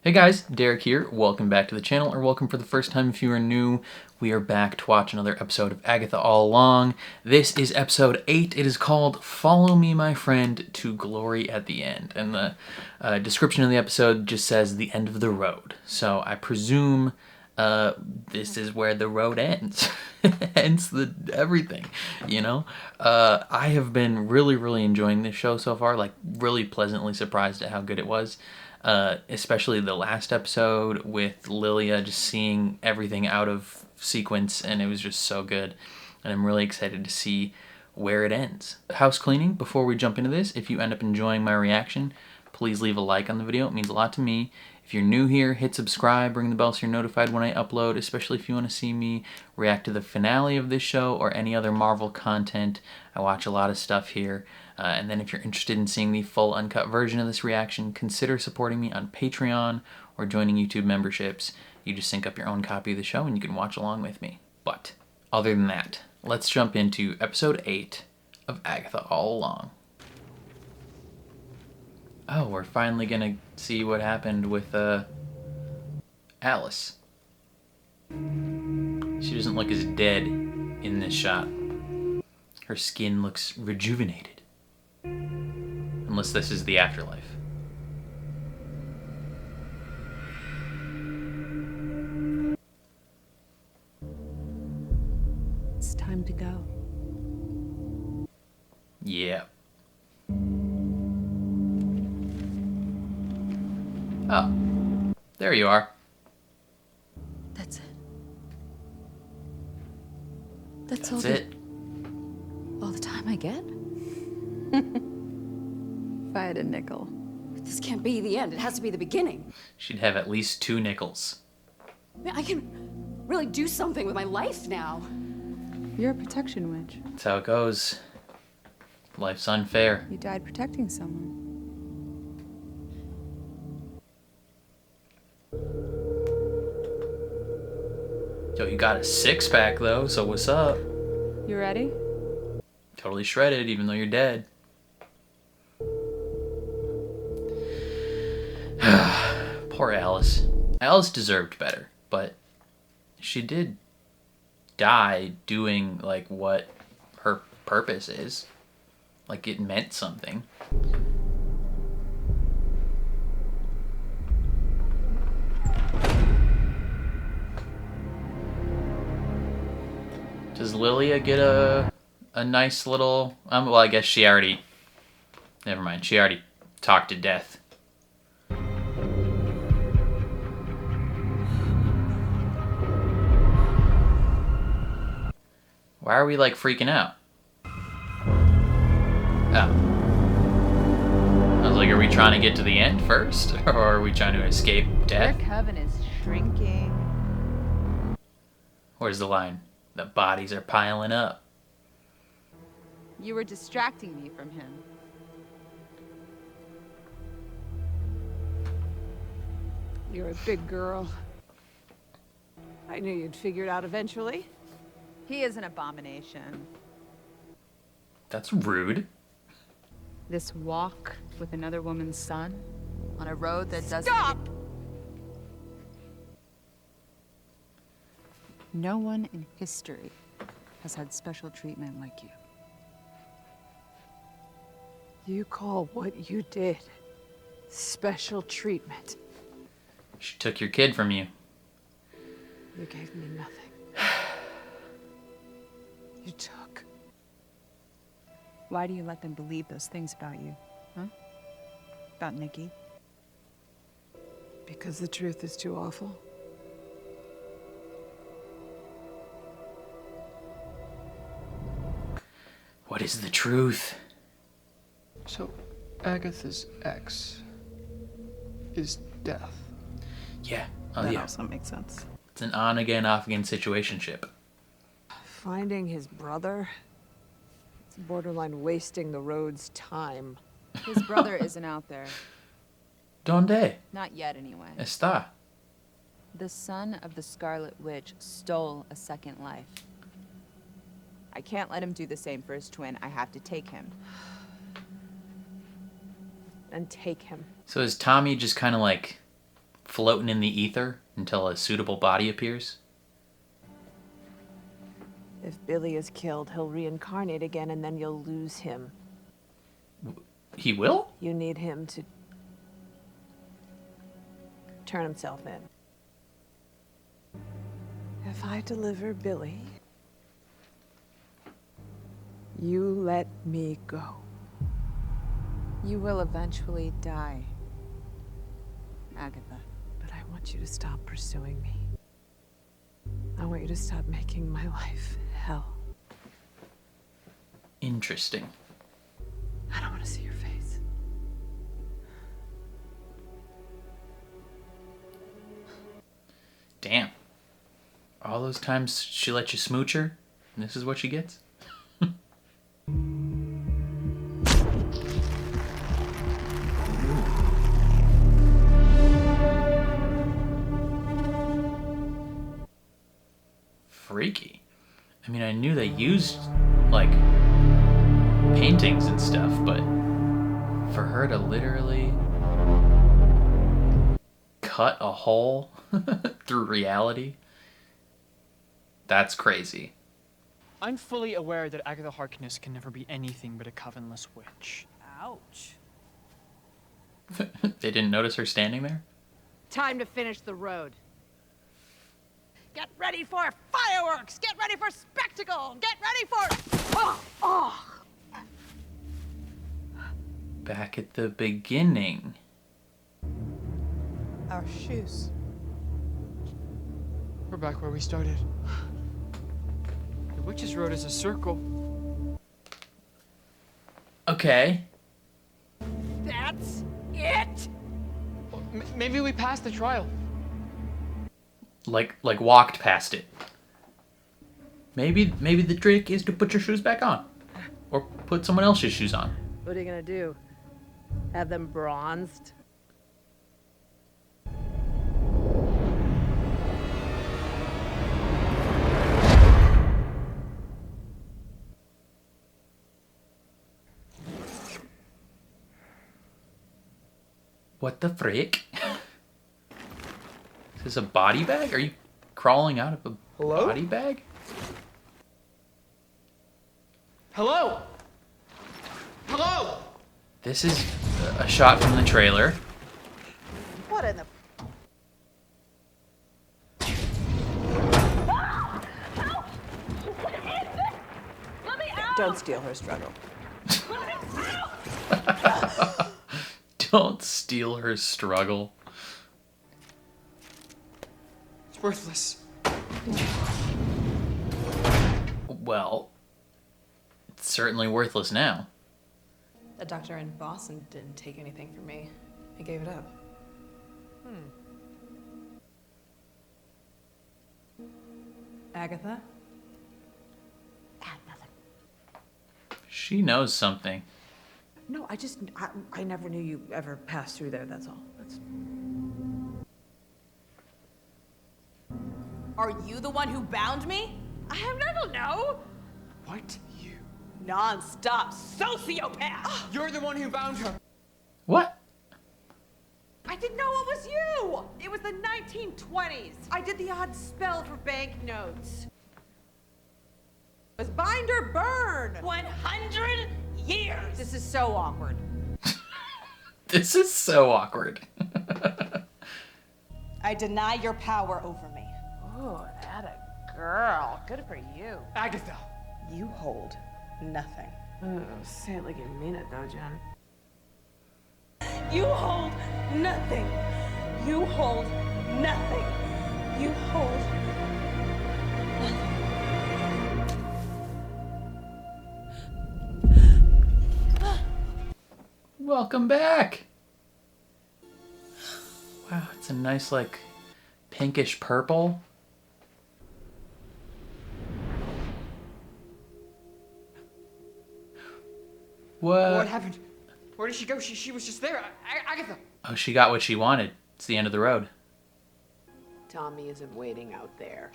Hey guys, Derek here. Welcome back to the channel, or welcome for the first time if you are new. We are back to watch another episode of Agatha All Along. This is episode 8. It is called Follow Me, My Friend, to Glory at the End. And the description of the episode just says the end of the road. So I presume this is where the road ends. Hence everything, you know? I have been really enjoying this show so far, like really pleasantly surprised at how good it was. Especially the last episode with Lilia, just seeing everything out of sequence, and it was just so good. And I'm really excited to see where it ends. House cleaning, before we jump into this, if you end up enjoying my reaction, please leave a like on the video. It means a lot to me. If you're new here, hit subscribe, ring the bell so you're notified when I upload, especially if you want to see me react to the finale of this show or any other Marvel content. I watch a lot of stuff here. And then if you're interested in seeing the full uncut version of this reaction, consider supporting me on Patreon or joining YouTube memberships. You just sync up your own copy of the show and you can watch along with me. But other than that, let's jump into episode 8 of Agatha All Along. Oh, we're finally gonna see what happened with Alice. She doesn't look as dead in this shot. Her skin looks rejuvenated. Unless this is the afterlife. It's time to go. Yeah. Oh, there you are. That's it. That's That's it. All the time I get? If I had a nickel. This can't be the end. It has to be the beginning. She'd have at least 2 nickels. I can really do something with my life now. You're a protection witch. That's how it goes. Life's unfair. You died protecting someone. Yo, you got a 6-pack though, so what's up? You ready? Totally shredded, even though you're dead. Poor Alice. Alice deserved better, but she did die doing, like, what her purpose is. Like, it meant something. Does Lilia get a nice little... well, I guess she already... Never mind, she already talked to death. Why are we, like, freaking out? Oh. I was like, are we trying to get to the end first? Or are we trying to escape death? Their coven is shrinking. Where's the line? The bodies are piling up. You were distracting me from him. You're a big girl. I knew you'd figure it out eventually. He is an abomination. That's rude. This walk with another woman's son on a road that doesn't... Stop! No one in history has had special treatment like you. You call what you did special treatment. She took your kid from you. You gave me nothing. You took. Why do you let them believe those things about you? Huh? About Nikki? Because the truth is too awful. What is the truth? So, Agatha's ex is death. Yeah. Oh, That yeah. also makes sense. It's an on-again, off-again situationship. Finding his brother? It's borderline wasting the road's time. His brother isn't out there. Donde Not yet, anyway. está? The son of the Scarlet Witch stole a second life. I can't let him do the same for his twin. I have to take him. And take him. So is Tommy just kind of like floating in the ether until a suitable body appears? If Billy is killed, he'll reincarnate again, and then you'll lose him. He will? You need him to turn himself in. If I deliver Billy, you let me go. You will eventually die, Agatha. But I want you to stop pursuing me. I want you to stop making my life hell. Interesting. I don't want to see your face. Damn. All those times she let you smooch her, and this is what she gets? Freaky. I mean, I knew they used, like, paintings and stuff, but for her to literally cut a hole through reality, that's crazy. I'm fully aware that Agatha Harkness can never be anything but a covenless witch. Ouch. They didn't notice her standing there? Time to finish the road. Get ready for fireworks! Get ready for spectacle! Get ready for... Back at the beginning. Our shoes. We're back where we started. The Witch's Road is a circle. Okay. That's it! Well, maybe we passed the trial. Like walked past it. Maybe the trick is to put your shoes back on. Or put someone else's shoes on. What are you gonna do? Have them bronzed? What the frick? Is this a body bag? Are you crawling out of a Hello? body bag? Hello? Hello? This is a shot from the trailer. What in the... Don't steal her struggle. Don't steal her struggle. It's worthless. Well, it's certainly worthless now. A doctor in Boston didn't take anything from me. I gave it up. Agatha? She knows something. No, I never knew you ever passed through there, that's all. Are you the one who bound me? I don't know. What? You? Non-stop sociopath! You're the one who bound her. What? I didn't know it was you! It was the 1920s. I did the odd spell for banknotes. It was bind or burn! 100 years! This is so awkward. This is so awkward. I deny your power over me. Oh, that a girl. Good for you. Agatha. You hold nothing. Oh, say it like you mean it, though, Jen. You hold nothing. You hold nothing. You hold Welcome back. Wow, it's a nice, like, pinkish purple. What happened? Where did she go? She was just there. Agatha. Oh, she got what she wanted. It's the end of the road. Tommy isn't waiting out there.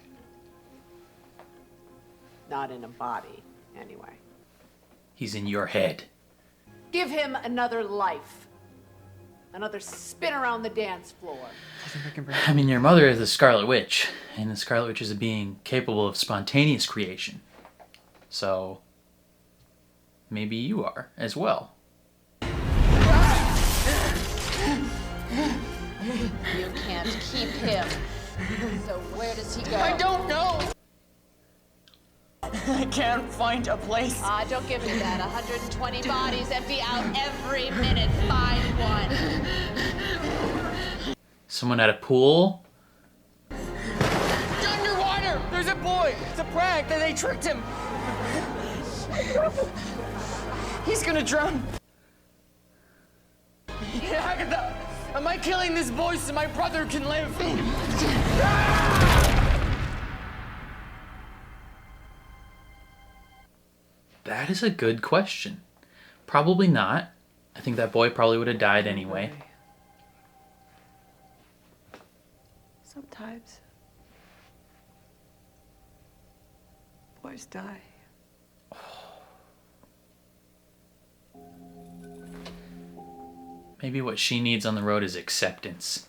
Not in a body, anyway. He's in your head. Give him another life. Another spin around the dance floor. I think I can bring I mean, your mother is the Scarlet Witch, and the Scarlet Witch is a being capable of spontaneous creation. So, maybe you are as well. You can't keep him. So where does he go? I don't know. I can't find a place. Don't give me that. 120 bodies empty out every minute. Find one. Someone at a pool? Underwater! There's a boy! It's a prank! They tricked him! He's gonna drown. Agatha! Am I killing this boy so my brother can live? That is a good question. Probably not. I think that boy probably would have died anyway. Sometimes boys die. Maybe what she needs on the road is acceptance.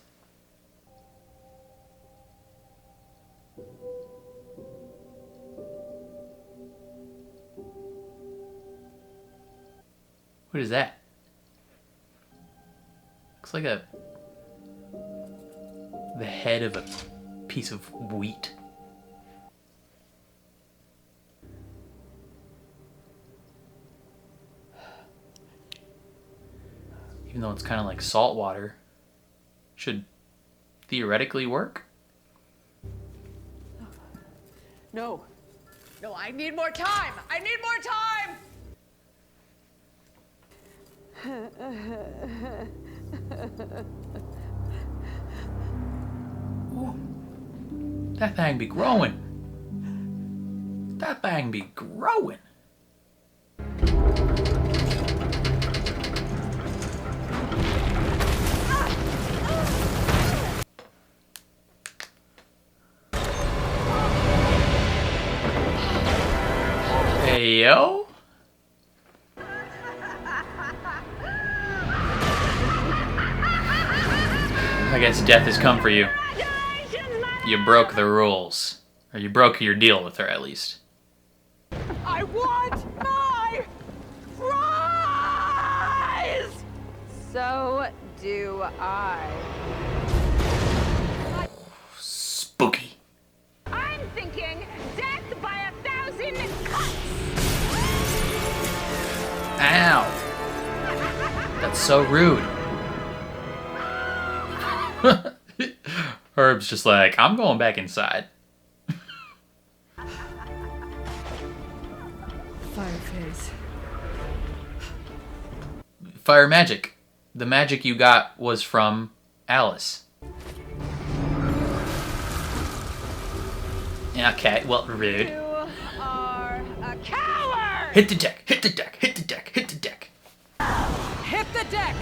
What is that? Looks like the head of a piece of wheat. Even though it's kind of like salt water, should theoretically work. No. No, I need more time. I need more time. Ooh. That thing be growing. That thing be growing. Hey, yo. I guess death has come for you. You broke the rules. Or you broke your deal with her, at least. I want my prize! So do I. Spooky. I'm thinking death by 1,000 cuts. Ow. That's so rude. Herb's just like, I'm going back inside. Fire phase. Fire magic. The magic you got was from Alice. Okay, well, rude. You are a coward! Hit the deck, hit the deck, hit the deck, hit the deck. Hit the deck!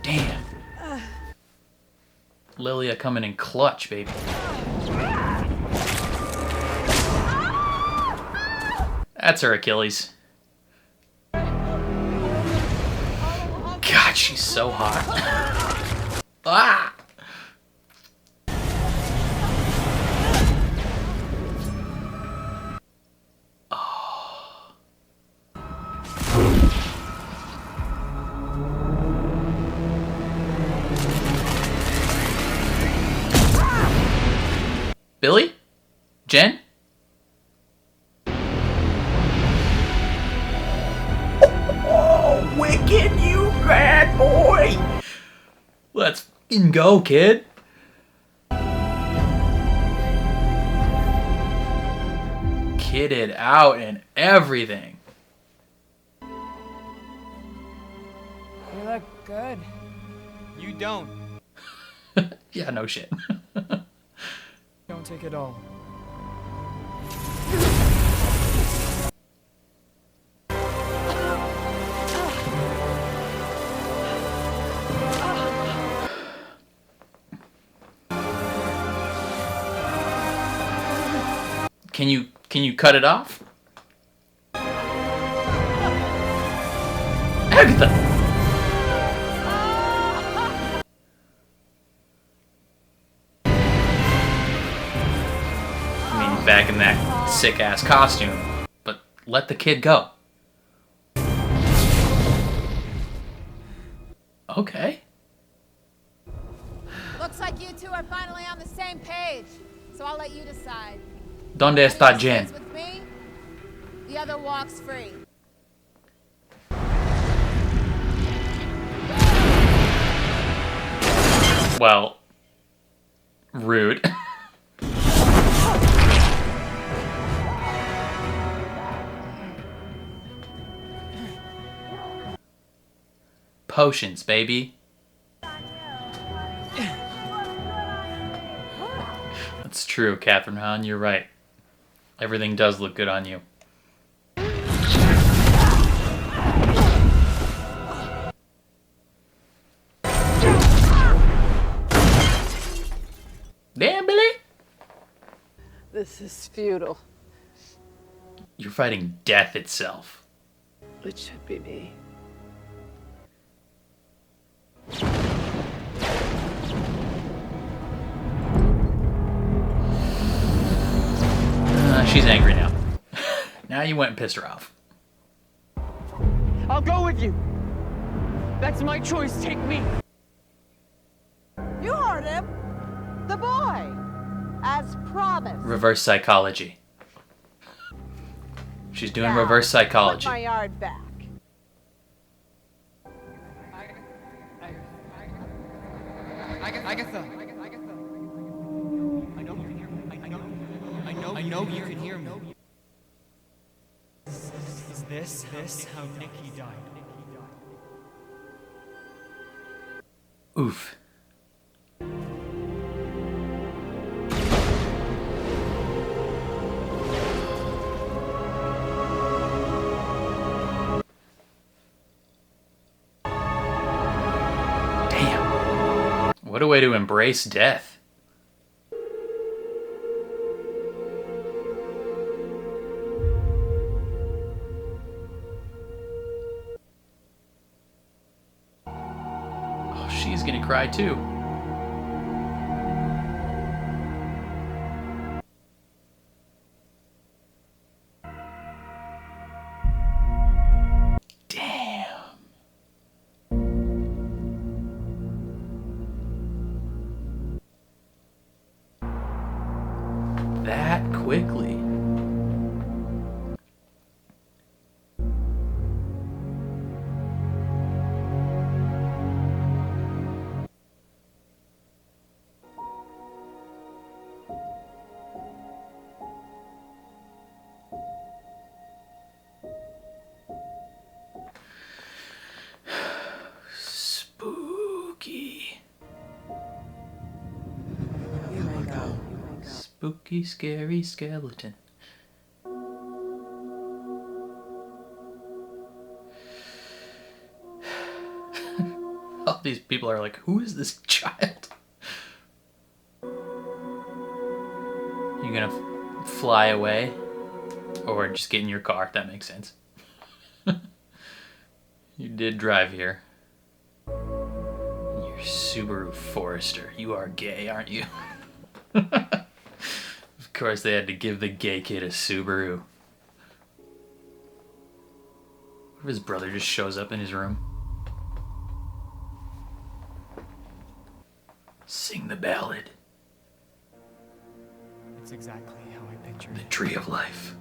Damn. Lilia coming in clutch, baby. That's her Achilles. God, she's so hot. Ah! Billy? Jen? Oh, Wicked, you bad boy! Let's fucking go, kid. Kitted out and everything. You look good. You don't. Yeah, no shit. Don't take it all. Can you cut it off? Agatha! I mean, back in that sick-ass costume. But let the kid go. Okay. Looks like you two are finally on the same page, so I'll let you decide. ¿Dónde está Jen? Stays with me, the other walks free. Well, rude. Potions, baby. That's true, Catherine Hahn, you're right. Everything does look good on you. Damn, Billy! This is futile. You're fighting death itself. It should be me. She's angry now. Now you went and pissed her off. I'll go with you. That's my choice. Take me. You heard him. The boy. As promised. Reverse psychology. She's doing Now, reverse psychology. Put my yard back. Agatha. I know you can hear me. Is this how Nikki died? Oof. Damn. What a way to embrace death. She's gonna cry too. Damn. That quickly. Spooky. Spooky, scary skeleton. All these people are like, who is this child? You gonna fly away? Or just get in your car? That makes sense. You did drive here. You're Subaru Forester. You are gay, aren't you? Of course they had to give the gay kid a Subaru. What if his brother just shows up in his room? Sing the ballad. It's exactly how I pictured The it. Tree of Life.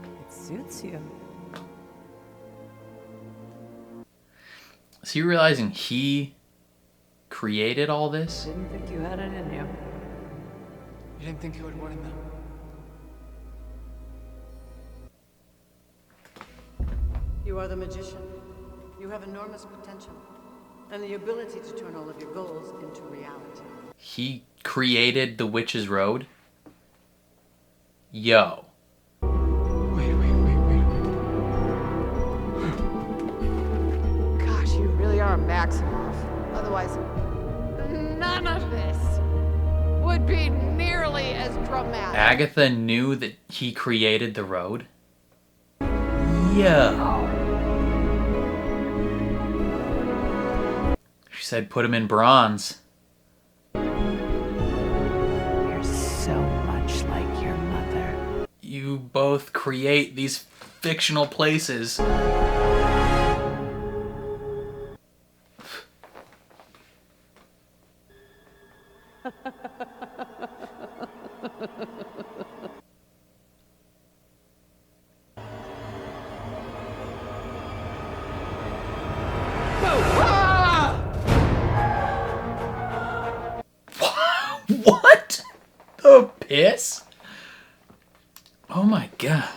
It suits you. Is he realizing he created all this? Didn't think you had it in you. You didn't think you would want them. You are the magician. You have enormous potential and the ability to turn all of your goals into reality. He created the Witch's Road? Yo. Wait. Gosh, you really are a Maximoff. Otherwise, none of this would be nearly as dramatic. Agatha knew that he created the road? Yo. said put him in bronze. You're so much like your mother. You both create these fictional places. What the piss? Oh my god.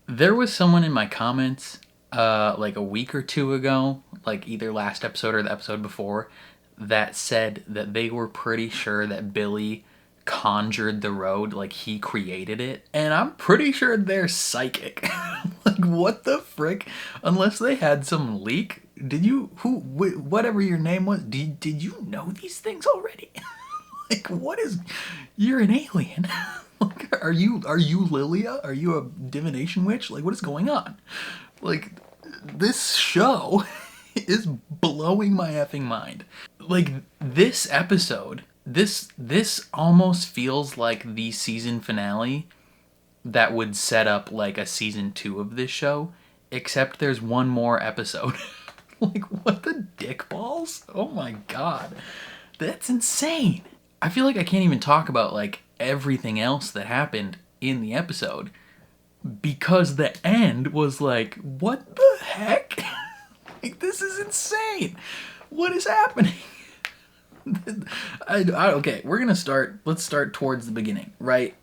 There was someone in my comments like a week or two ago, like either last episode or the episode before, that said that they were pretty sure that Billy conjured the road, like he created it. And I'm pretty sure they're psychic. Like what the frick? Unless they had some leak. Did you, whatever your name was, did you know these things already? Like, what is... You're an alien. Like, are you Lilia? Are you a divination witch? Like, what is going on? Like, this show is blowing my effing mind. Like, this episode, this almost feels like the season finale that would set up, like, a season 2 of this show, except there's one more episode. Like, what the dick balls? Oh my god. That's insane. I feel like I can't even talk about, like, everything else that happened in the episode because the end was like, what the heck? Like, this is insane. What is happening? Okay, we're gonna start. Let's start towards the beginning, right?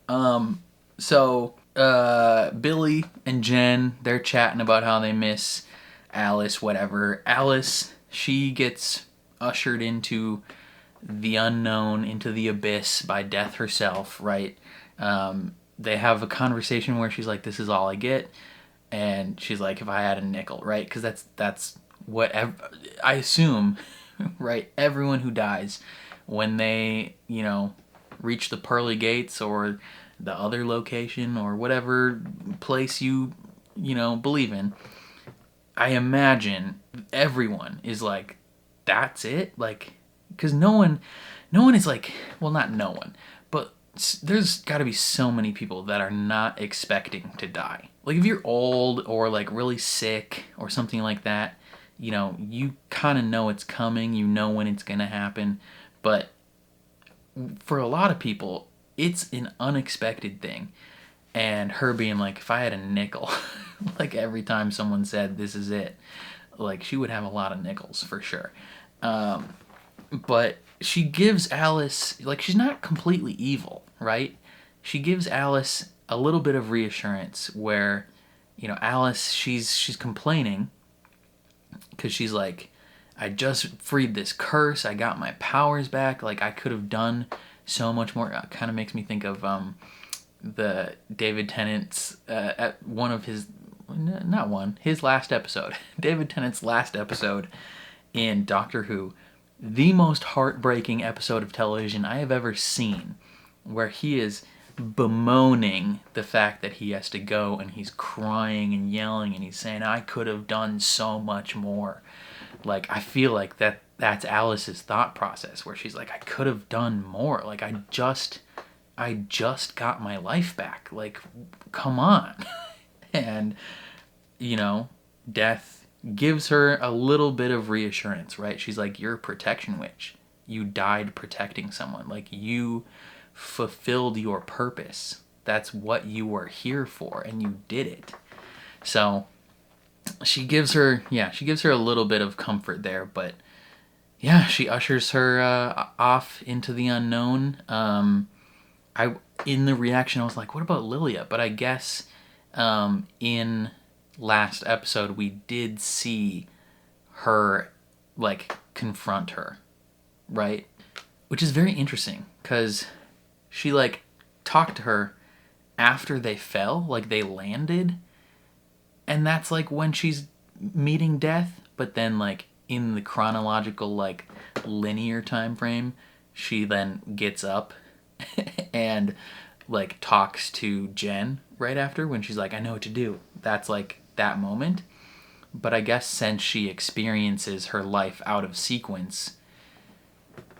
So Billy and Jen, they're chatting about how they miss Alice, whatever. Alice, she gets ushered into the unknown, into the abyss by Death herself, right? They have a conversation where she's like, this is all I get. And she's like, if I had a nickel, right? Because that's what I assume, right? Everyone who dies, when they, you know, reach the pearly gates or the other location or whatever place you know, believe in, I imagine everyone is like, that's it? Like, because no one is like, well, not no one, but there's got to be so many people that are not expecting to die. Like, if you're old or, like, really sick or something like that, you know, you kind of know it's coming, you know when it's going to happen, but for a lot of people, it's an unexpected thing. And her being like, if I had a nickel, like, every time someone said, this is it, like, she would have a lot of nickels for sure. But she gives Alice, like, she's not completely evil, right? She gives Alice a little bit of reassurance where, you know, Alice, she's complaining because she's like, I just freed this curse, I got my powers back, like, I could have done so much more. It kind of makes me think of the David Tennant's, at one of his, not one, his last episode, David Tennant's last episode in Doctor Who, the most heartbreaking episode of television I have ever seen, where he is bemoaning the fact that he has to go, and he's crying and yelling, and he's saying, I could have done so much more. Like, I feel like that's Alice's thought process, where she's like, I could have done more. Like, I just got my life back. Like, come on. And, you know, Death gives her a little bit of reassurance, right? She's like, you're a protection witch. You died protecting someone. Like, you fulfilled your purpose. That's what you were here for, and you did it. So she gives her a little bit of comfort there, but yeah, she ushers her off into the unknown. In the reaction, I was like, what about Lilia? But I guess in last episode, we did see her, like, confront her, right? Which is very interesting, because she, like, talked to her after they fell, like, they landed, and that's, like, when she's meeting Death, but then, like, in the chronological, like, linear time frame, she then gets up and, like, talks to Jen right after, when she's like, I know what to do. That's, like, that moment. but I guess since she experiences her life out of sequence,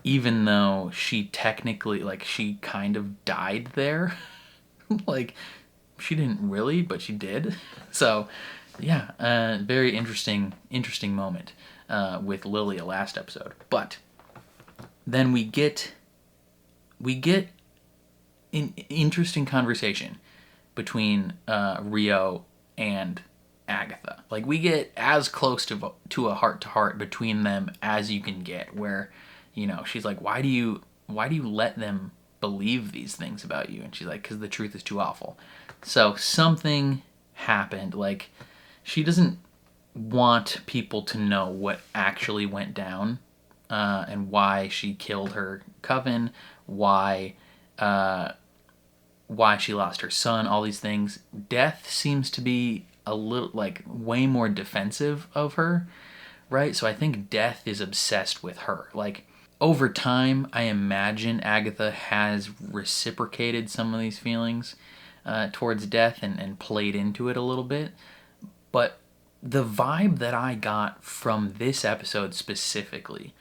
even though she technically, like, she kind of died there, like, she didn't really, but she did. So, yeah, very interesting moment with Lilia last episode. But then we get an interesting conversation between Rio and Agatha. Like, we get as close to a heart-to-heart between them as you can get, where, you know, she's like, why do you let them believe these things about you? And she's like, because the truth is too awful. So something happened. Like, she doesn't want people to know what actually went down, and why she killed her coven, why she lost her son, all these things. Death seems to be a little, like, way more defensive of her, right? So I think Death is obsessed with her. Like, over time, I imagine Agatha has reciprocated some of these feelings towards Death and played into it a little bit. But the vibe that I got from this episode specifically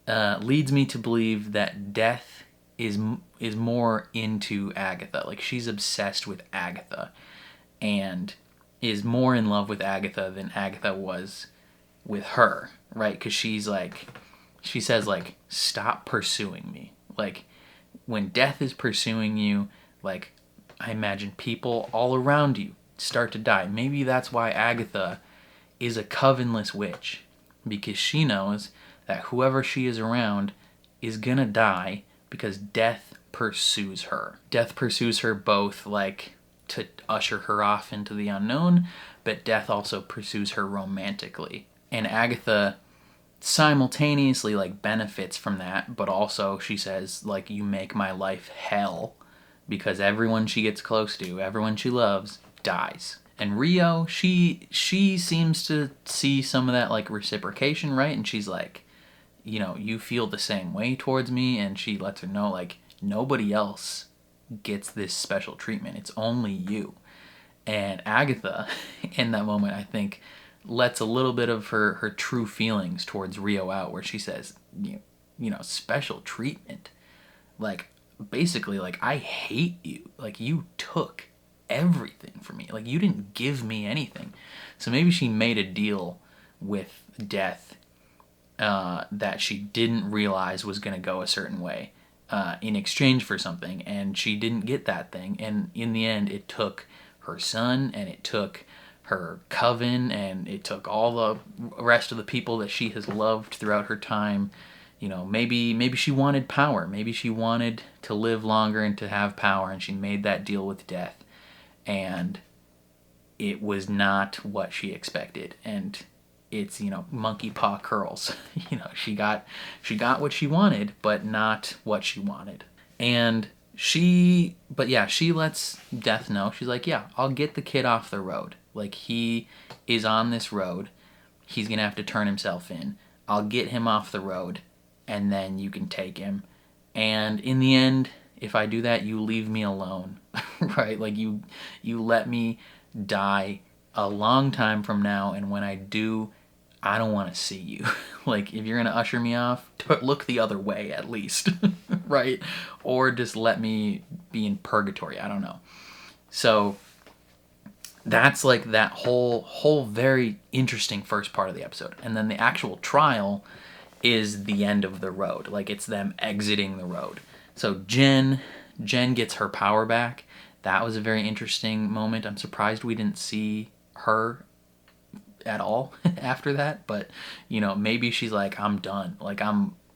leads me to believe that Death is more into Agatha. Like, she's obsessed with Agatha and is more in love with Agatha than Agatha was with her, right? Because she says, like, stop pursuing me. Like, when Death is pursuing you, like, I imagine people all around you start to die. Maybe that's why Agatha is a covenless witch, because she knows that whoever she is around is gonna die, because Death pursues her. Death pursues her both, like, to usher her off into the unknown, but Death also pursues her romantically. And Agatha simultaneously, like, benefits from that, but also she says, like, you make my life hell, because everyone she gets close to, everyone she loves, dies. And Rio, she seems to see some of that, like, reciprocation, right? And she's like, you know, you feel the same way towards me, and she lets her know, like, nobody else gets this special treatment. It's only you. And Agatha, in that moment, I think, lets a little bit of her true feelings towards Rio out, where she says, you know, special treatment. Like, basically, like, I hate you. Like, you took everything from me. Like, you didn't give me anything. So maybe she made a deal with Death that she didn't realize was going to go a certain way in exchange for something, and she didn't get that thing. And in the end, it took her son, and it took her coven, and it took all the rest of the people that she has loved throughout her time. You know, maybe she wanted power. Maybe she wanted to live longer and to have power, and she made that deal with Death, and it was not what she expected. And it's, you know, monkey paw curls. You know, she got what she wanted, but not what she wanted. And she lets Death know. She's like, yeah, I'll get the kid off the road. Like, he is on this road. He's going to have to turn himself in. I'll get him off the road, and then you can take him. And in the end, if I do that, you leave me alone, right? Like, you let me die a long time from now, and when I do, I don't want to see you. Like, if you're going to usher me off, look the other way at least, right? Or just let me be in purgatory. I don't know. So that's, like, that whole very interesting first part of the episode. And then the actual trial is the end of the road. Like, it's them exiting the road. So Jen gets her power back. That was a very interesting moment. I'm surprised we didn't see her at all after that, but, you know, maybe she's like, I'm done. Like,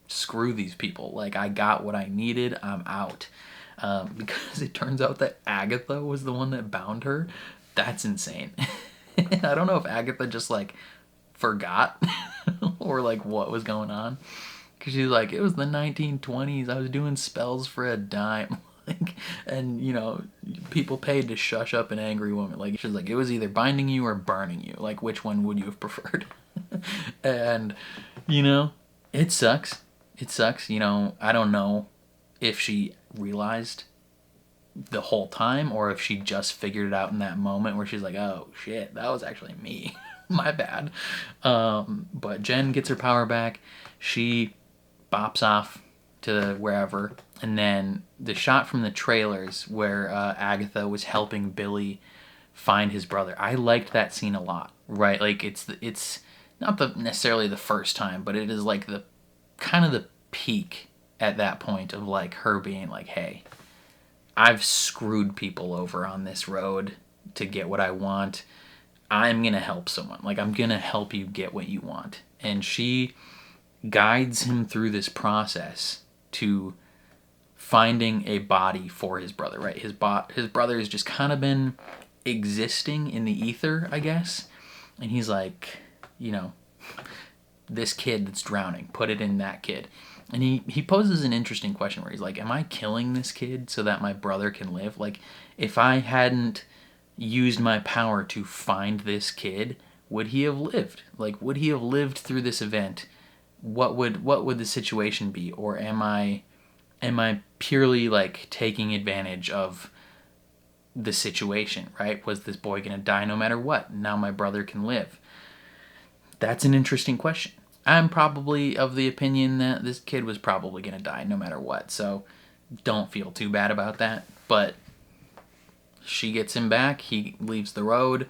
screw these people. Like, I got what I needed. I'm out. Because it turns out that Agatha was the one that bound her. That's insane. I don't know if Agatha just, like, forgot or, like, what was going on. Because she's like, it was the 1920s. I was doing spells for a dime. Like, and, you know, people paid to shush up an angry woman. Like, she's like, it was either binding you or burning you. Like, which one would you have preferred? And, you know, it sucks. It sucks. You know, I don't know if she realized the whole time, or if she just figured it out in that moment where she's like, oh shit, that was actually me. My bad. But Jen gets her power back. She bops off to wherever, and then the shot from the trailers where Agatha was helping Billy find his brother. I liked that scene a lot, right? Like it's not necessarily the first time, but it is like the kind of the peak at that point of like her being like, hey, I've screwed people over on this road to get what I want. I'm going to help someone. Like, I'm going to help you get what you want. And she guides him through this process to finding a body for his brother, right? His brother has just kind of been existing in the ether, I guess. And he's like, you know, this kid that's drowning, put it in that kid. And he poses an interesting question where he's like, am I killing this kid so that my brother can live? Like, if I hadn't used my power to find this kid, would he have lived? Like, would he have lived through this event? What would the situation be? Or am I purely like taking advantage of the situation, right? Was this boy gonna die no matter what? Now my brother can live. That's an interesting question. I'm probably of the opinion that this kid was probably gonna die no matter what, so don't feel too bad about that. But she gets him back, he leaves the road,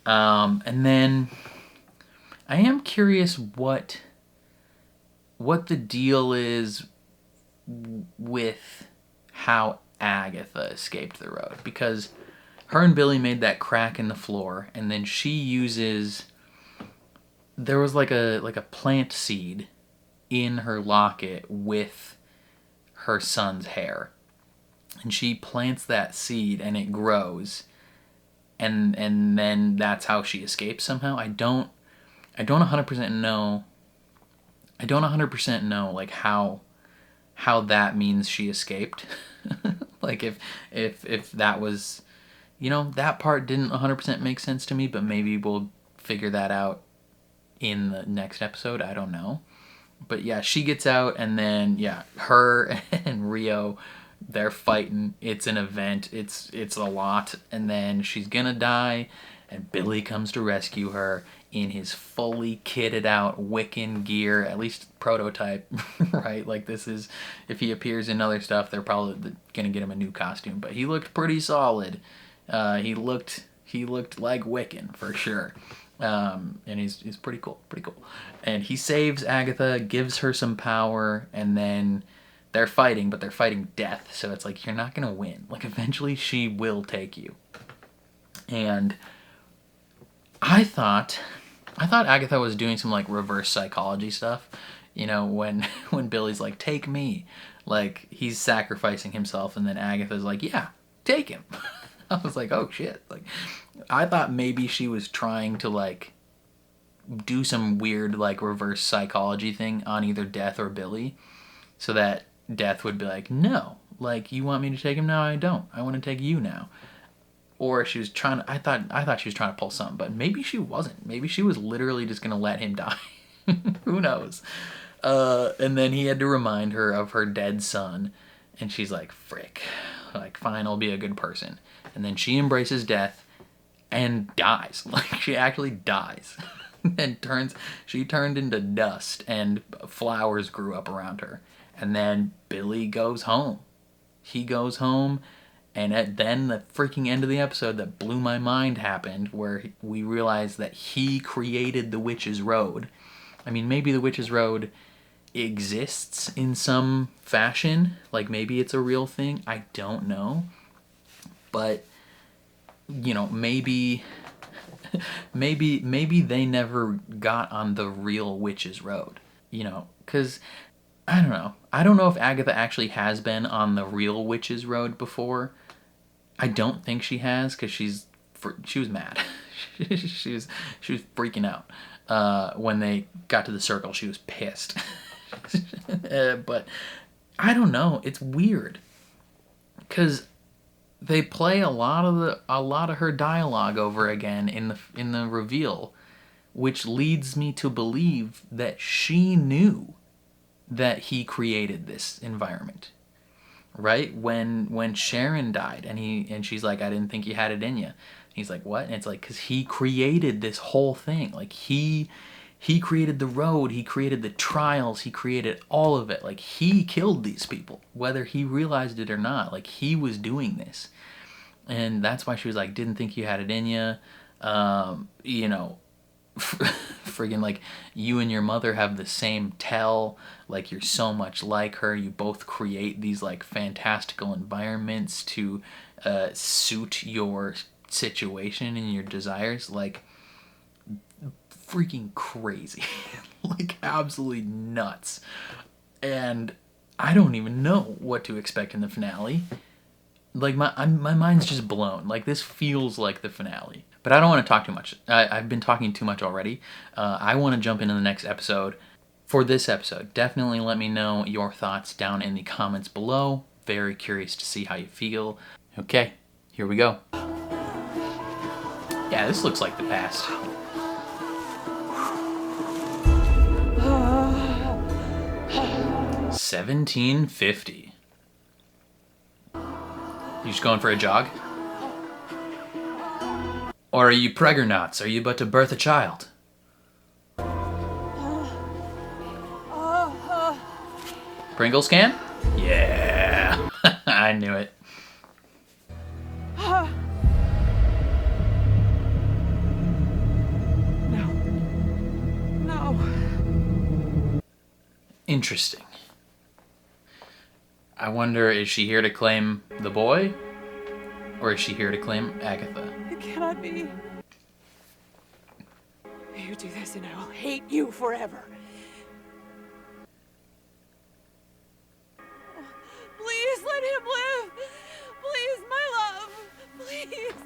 and then I am curious what the deal is with how Agatha escaped the road, because her and Billy made that crack in the floor, and then she uses, there was like a plant seed in her locket with her son's hair, and she plants that seed and it grows, and then that's how she escapes somehow. I don't 100% know. I don't 100% know like how that means she escaped. Like if that was, you know, that part didn't 100% make sense to me, but maybe we'll figure that out in the next episode. I don't know. But yeah, she gets out, and then yeah, her and Rio, they're fighting. It's an event. It's a lot, and then she's gonna die, and Billy comes to rescue her in his fully kitted out Wiccan gear, at least prototype, right? Like, this is, if he appears in other stuff, they're probably gonna get him a new costume, but he looked pretty solid. He looked like Wiccan for sure. And he's pretty cool. And he saves Agatha, gives her some power, and then they're fighting, but they're fighting death. So it's like, you're not gonna win. Like, eventually she will take you. And I thought Agatha was doing some like reverse psychology stuff. You know, when Billy's like, take me, like he's sacrificing himself, and then Agatha's like, yeah, take him. I was like, oh shit. Like, I thought maybe she was trying to like do some weird like reverse psychology thing on either Death or Billy, so that Death would be like, no, like, you want me to take him now? I don't. I want to take you now. Or she was trying to, I thought she was trying to pull something, but maybe she wasn't. Maybe she was literally just gonna let him die. Who knows? And then he had to remind her of her dead son, and she's like, frick, like, fine, I'll be a good person. And then she embraces death and dies. Like, she actually dies. And she turned into dust, and flowers grew up around her. And then Billy goes home. He goes home, and then the freaking end of the episode that blew my mind happened, where we realized that he created the Witch's Road. I mean, maybe the Witch's Road exists in some fashion. Like, maybe it's a real thing. I don't know. But, you know, maybe they never got on the real Witch's Road. You know, because, I don't know. I don't know if Agatha actually has been on the real Witch's Road before. I don't think she has, because she was mad. she was freaking out. When they got to the circle, she was pissed. But I don't know. It's weird, because they play a lot of her dialogue over again in the reveal, which leads me to believe that she knew that he created this environment. right? When Sharon died, and she's like, I didn't think you had it in you. He's like, what? And it's like, because he created this whole thing. Like, he created the road, he created the trials, he created all of it. Like, he killed these people, whether he realized it or not. Like, he was doing this. And that's why she was like, didn't think you had it in you. You know, friggin' like, you and your mother have the same tell. Like, you're so much like her. You both create these, like, fantastical environments to suit your situation and your desires. Like, freaking crazy. Like, absolutely nuts. And I don't even know what to expect in the finale. Like, my mind's just blown. Like, this feels like the finale. But I don't want to talk too much. I've been talking too much already. I want to jump into the next episode. For this episode, definitely let me know your thoughts down in the comments below. Very curious to see how you feel. Okay, here we go. Yeah, this looks like the past. $17.50. You just going for a jog? Or are you preggernauts? Are you about to birth a child? Pringles can? Yeah. I knew it. No. Interesting. I wonder, is she here to claim the boy? Or is she here to claim Agatha? It cannot be. You do this and I will hate you forever. Please let him live. Please, my love. Please.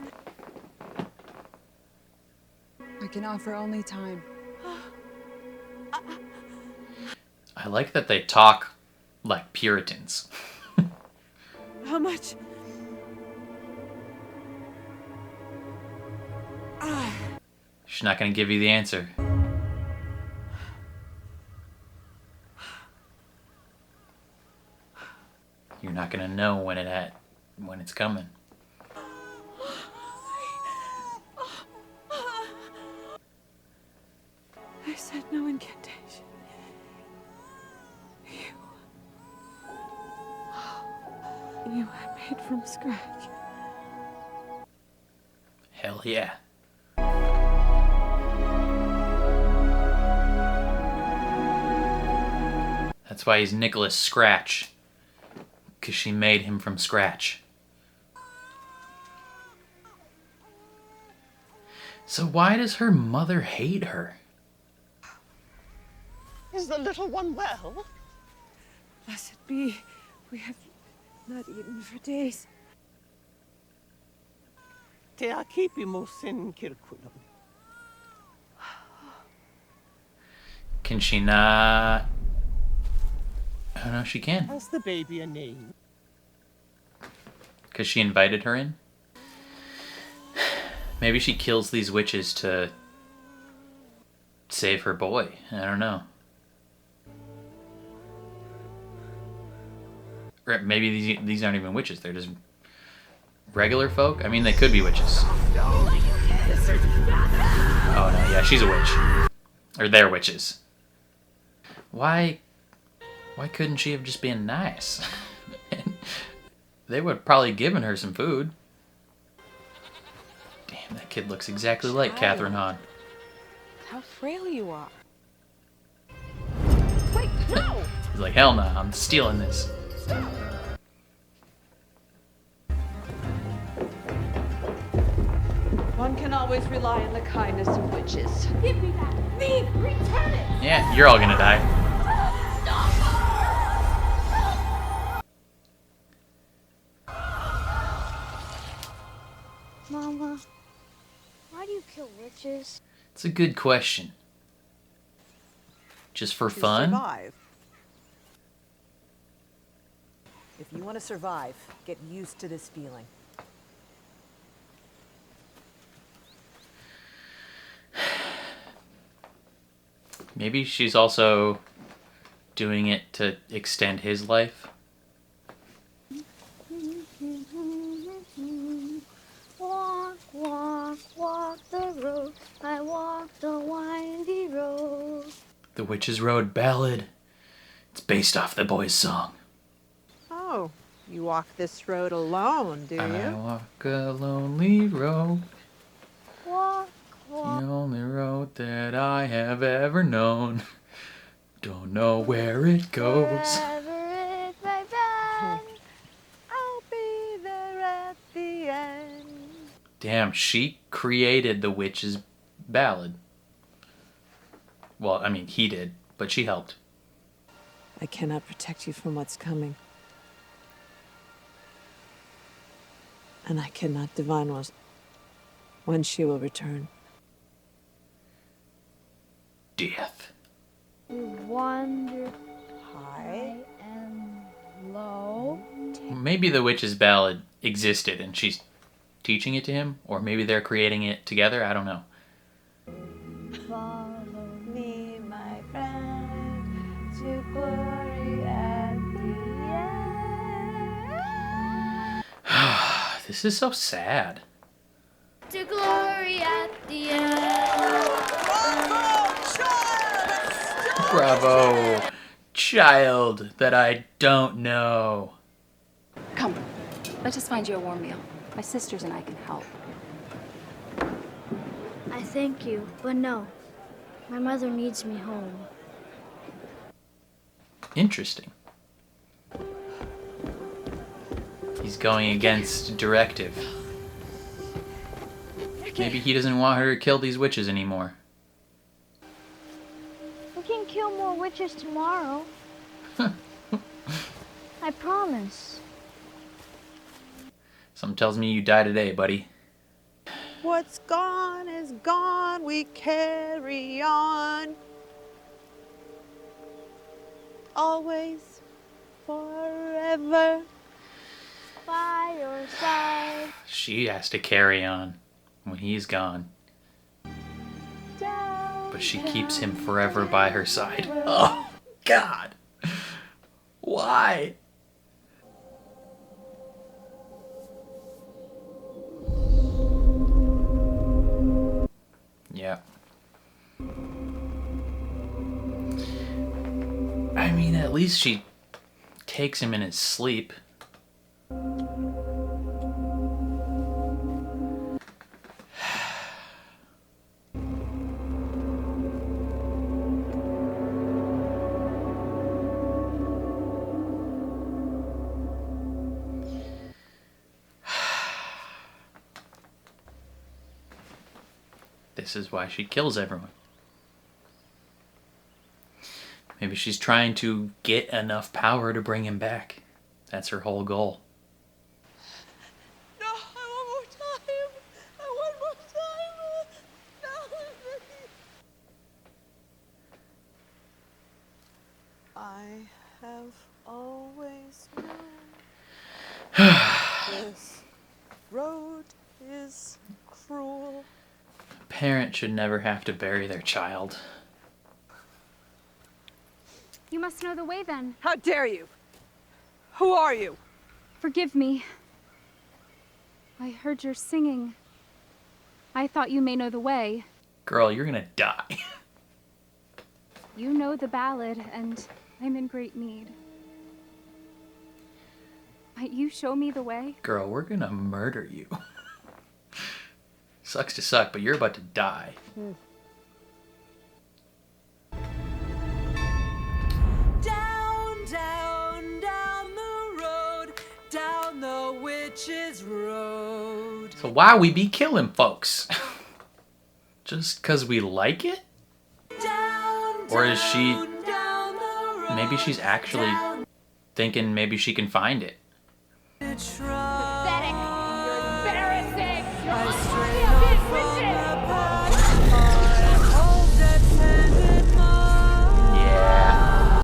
I can offer only time. I like that they talk like Puritans. How much? She's not going to give you the answer. You're not going to know when it's coming. I said no incantation. You I made from scratch. Hell yeah. That's why he's Nicholas Scratch. Because she made him from scratch. So why does her mother hate her? Is the little one well? Blessed be. We have not eaten for days. Te acipimos in circulum. Can she not? Oh no, she can. Has the baby a name? Because she invited her in? Maybe she kills these witches to save her boy. I don't know. Or maybe these aren't even witches. They're just regular folk. I mean, they could be witches. Oh no, yeah, she's a witch. Or they're witches. Why couldn't she have just been nice? They would have probably given her some food. Damn, that kid looks exactly like Catherine Hahn. How frail you are. Wait, no! He's like, hell no, I'm stealing this. One can always rely on the kindness of witches. Give me that! Leave! Return it! Yeah, you're all gonna die. Mama, why do you kill witches? It's a good question. Just for To fun? survive. If you want to survive, get used to this feeling. Maybe she's also doing it to extend his life. the windy road. The Witch's Road Ballad. It's based off the boys' song. Oh, you walk this road alone, do you? I walk a lonely road. Walk, The walk. only road that I have ever known. Don't know where it goes. Wherever it may bend. I'll be there at the end. Damn, she created the Witch's Ballad. Well, I mean, he did, but she helped. I cannot protect you from what's coming. And I cannot divine when she will return. Death. You wander High and low. Maybe the Witch's Ballad existed and she's teaching it to him, or maybe they're creating it together. I don't know. Follow me, my friend, to glory at the end. This is so sad. To glory at the end. Bravo, child that I don't know. Come, let's just find you a warm meal. My sisters and I can help. I thank you, but no. My mother needs me home. Interesting. He's going against directive. Maybe he doesn't want her to kill these witches anymore. We can kill more witches tomorrow. I promise. Something tells me you die today, buddy. What's gone is gone, we carry on. Always, forever. By your side. She has to carry on when he's gone. But she keeps him forever by her side. Oh, God. Why? Yeah. I mean, at least she takes him in his sleep. This is why she kills everyone. Maybe she's trying to get enough power to bring him back. That's her whole goal. No, I want more time. I want more time. No. I have always known this road is cruel. A parent should never have to bury their child. You must know the way then. How dare you? Who are you? Forgive me. I heard your singing. I thought you may know the way. Girl, you're gonna die. You know the ballad, and I'm in great need. Might you show me the way? Girl, we're gonna murder you. Sucks to suck, but you're about to die. Down, down, down the road, down the witch's road. So why we be killing folks? Just 'cause we like it? Or is she... Maybe she's actually thinking maybe she can find it. Pathetic. You're embarrassing. You're unhealthy witches. Yeah.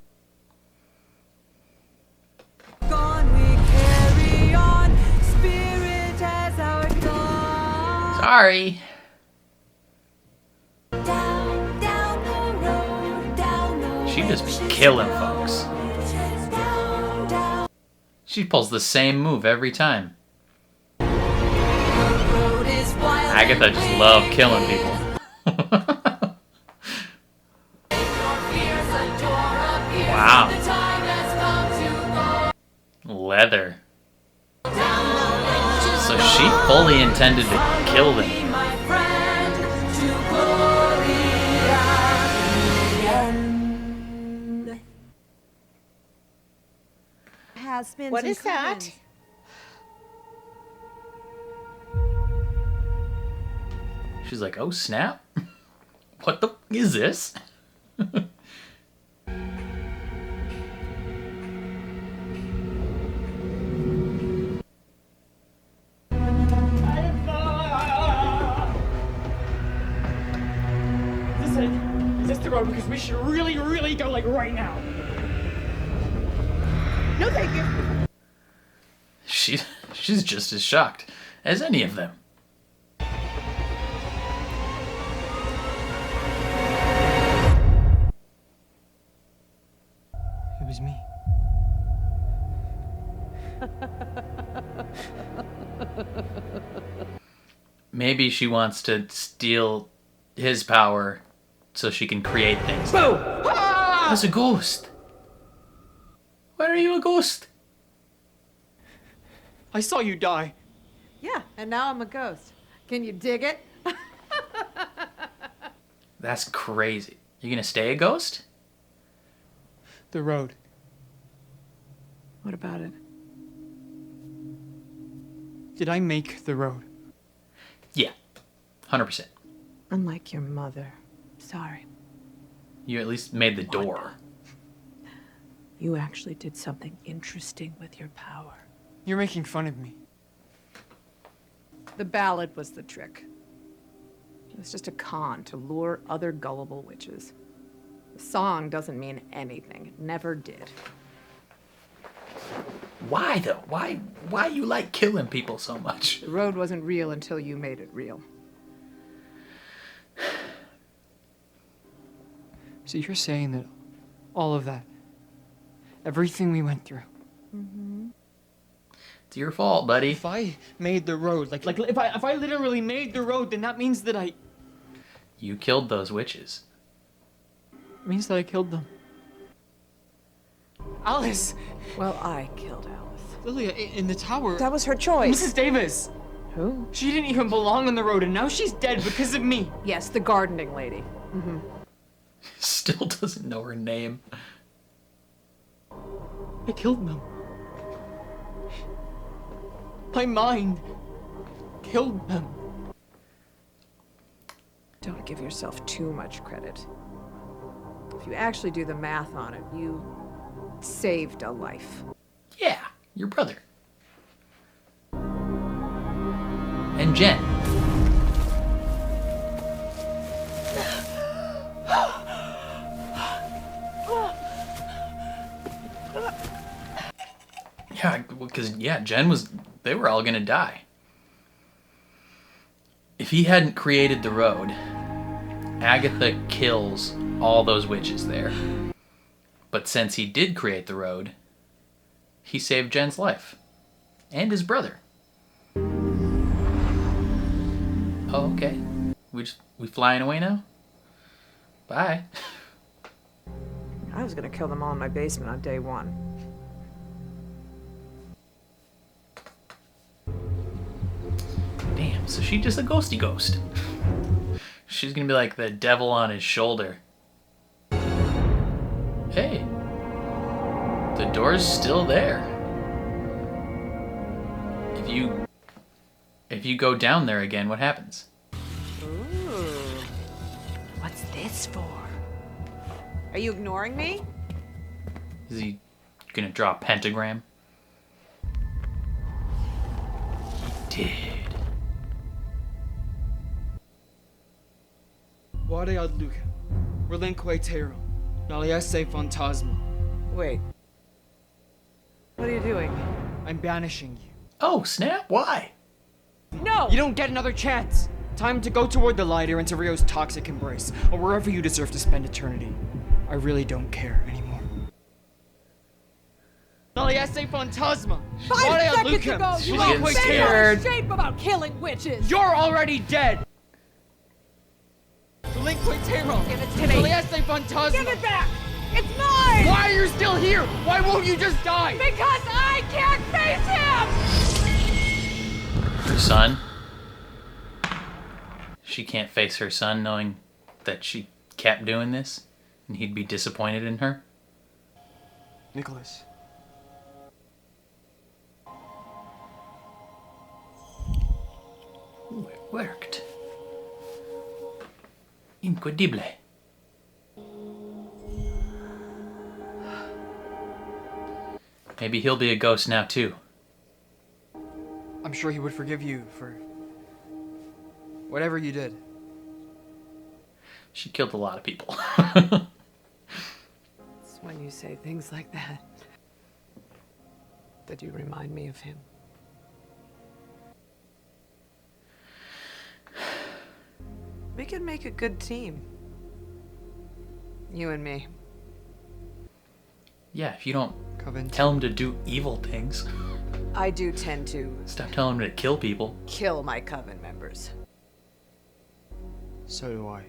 Gone we carry on, spirit as our God. Sorry. She just be killing folks. She pulls the same move every time. Agatha just loves killing people. weather. So she fully intended to kill them. What is that? She's like, oh snap. What the f is this? Is this the road? Because we should really go, like, right now. No, thank you. She's just as shocked as any of them. It was me. Maybe she wants to steal his power so she can create things. Boom! That's a ghost. Why are you a ghost? I saw you die. Yeah, and now I'm a ghost. Can you dig it? That's crazy. You gonna stay a ghost? The road. What about it? Did I make the road? Yeah, 100%. Unlike your mother. Sorry. You at least made the door. You actually did something interesting with your power. You're making fun of me. The ballad was the trick. It was just a con to lure other gullible witches. The song doesn't mean anything. It never did. Why though? Why you like killing people so much? The road wasn't real until you made it real. So you're saying that all of that, everything we went through. Mm-hmm. It's your fault, buddy. If I made the road, like if I literally made the road, then that means that You killed those witches. It means that I killed them. Alice! Well, I killed Alice. Lilia, in the tower. That was her choice. Mrs. Davis! Who? She didn't even belong on the road, and now she's dead because of me. Yes, the gardening lady. Mm-hmm. Still doesn't know her name. I killed them. My mind killed them. Don't give yourself too much credit. If you actually do the math on it, you saved a life. Yeah, your brother. And Jen. Yeah, because, Jen they were all gonna die. If he hadn't created the road, Agatha kills all those witches there. But since he did create the road, he saved Jen's life. And his brother. Oh, okay. We flying away now? Bye. I was gonna kill them all in my basement on day one. Damn, so she's just a ghosty ghost. She's gonna be like the devil on his shoulder. Hey. The door's still there. If you go down there again, what happens? Ooh. What's this for? Are you ignoring me? Is he gonna draw a pentagram? He did. Guarda ad Luca. Relinque terro. Naliese fantasma. Wait. What are you doing? I'm banishing you. Oh, snap. Why? No! You don't get another chance. Time to go toward the light or into Rio's toxic embrace, or wherever you deserve to spend eternity. I really don't care anymore. Naliese fantasma. 5 seconds ago, you all getting bent scared. out of shape about killing witches! You're already dead! Relinque terro. Give it to me. Naliese fantasma. Give it back! It's mine! Why are you still here? Why won't you just die? Because I can't face him! Her son? She can't face her son knowing that she kept doing this, and he'd be disappointed in her? Nicholas. Ooh, it worked. Incredible. Maybe he'll be a ghost now too. I'm sure he would forgive you for whatever you did. She killed a lot of people. It's when you say things like that that you remind me of him. We could make a good team. You and me. Yeah, if you don't Coven. tell him to do evil things. I do tend to Stop telling him to kill people. kill my coven members. So do I.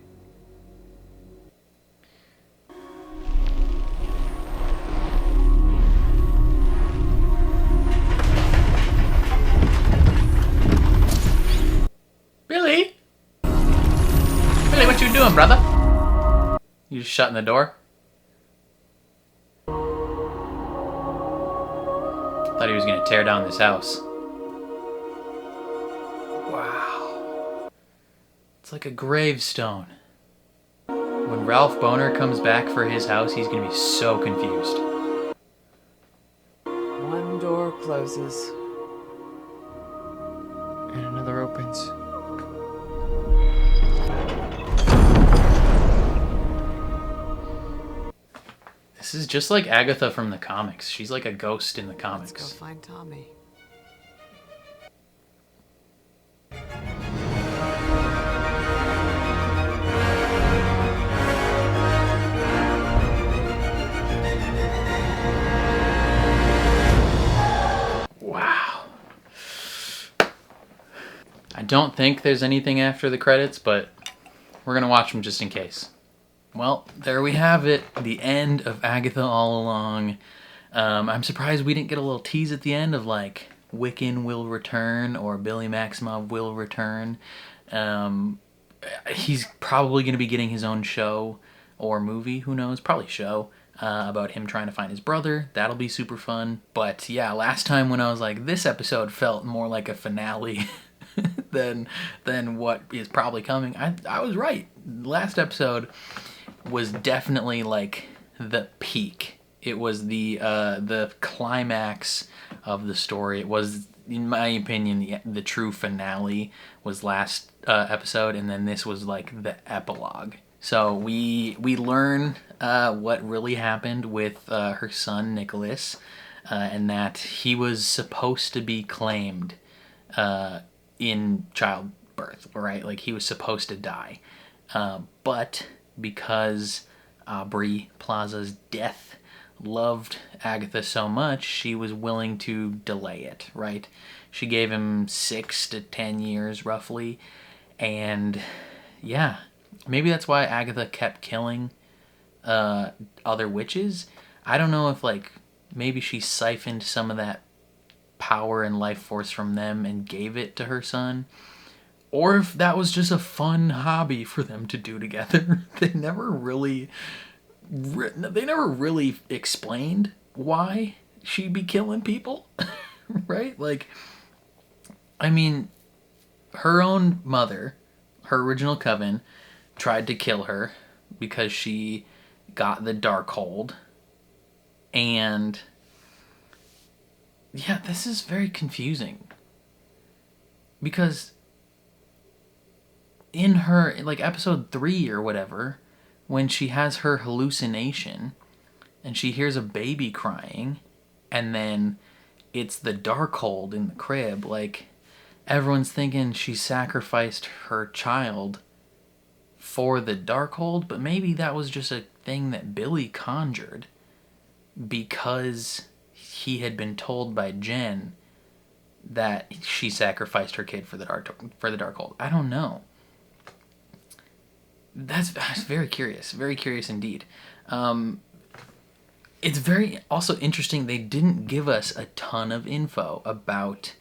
Billy? Billy, what you doing, brother? You just shutting the door? Thought he was gonna tear down this house. Wow. It's like a gravestone. When Ralph Boner comes back for his house, he's gonna be so confused. One door closes. And another opens. This is just like Agatha from the comics. She's like a ghost in the comics. Let's go find Tommy. Wow. I don't think there's anything after the credits, but we're gonna watch them just in case. Well, there we have it. The end of Agatha All Along. I'm surprised we didn't get a little tease at the end of like Wiccan will return or Billy Maximov will return. He's probably going to be getting his own show or movie, who knows, probably show, about him trying to find his brother. That'll be super fun. But yeah, last time when I was like, this episode felt more like a finale than what is probably coming, I was right. Last episode was definitely like the peak. It was the climax of the story. It was, in my opinion, the true finale was last episode, and then this was like the epilogue. So we learn what really happened with her son Nicholas, and that he was supposed to be claimed in childbirth, right? Like he was supposed to die, but because Aubrey Plaza's death loved Agatha so much, she was willing to delay it, right? She gave him 6 to 10 years roughly, and yeah, maybe that's why Agatha kept killing other witches. I don't know if like maybe she siphoned some of that power and life force from them and gave it to her son, or if that was just a fun hobby for them to do together. They never really explained why she'd be killing people, right? Like, I mean, her own mother, her original coven, tried to kill her because she got the Darkhold. And yeah, this is very confusing. Because in her, like, episode 3 or whatever, when she has her hallucination and she hears a baby crying and then it's the Darkhold in the crib, like, everyone's thinking she sacrificed her child for the Darkhold, but maybe that was just a thing that Billy conjured because he had been told by Jen that she sacrificed her kid for the Darkhold. I don't know. That's very curious indeed. it's very also interesting. They didn't give us a ton of info about,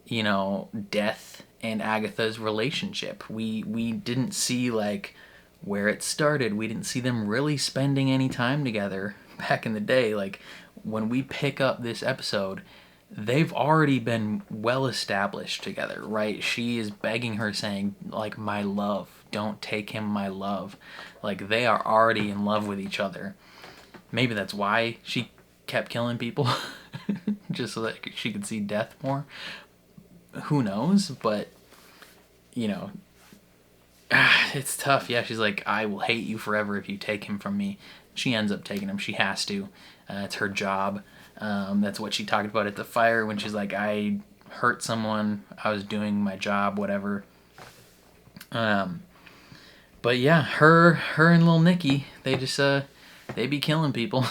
you know, Death and Agatha's relationship. We didn't see like where it started. We didn't see them really spending any time together back in the day. Like when we pick up this episode, they've already been well established together, right? She is begging her, saying like, my love, don't take him, my love. Like they are already in love with each other. Maybe that's why she kept killing people, just so that she could see Death more. Who knows? But, you know, it's tough. Yeah, she's like, I will hate you forever if you take him from me. She ends up taking him. She has to. It's her job. That's what she talked about at the fire when she's like, I hurt someone. I was doing my job, whatever. But yeah, her and little Nikki, they just, they be killing people.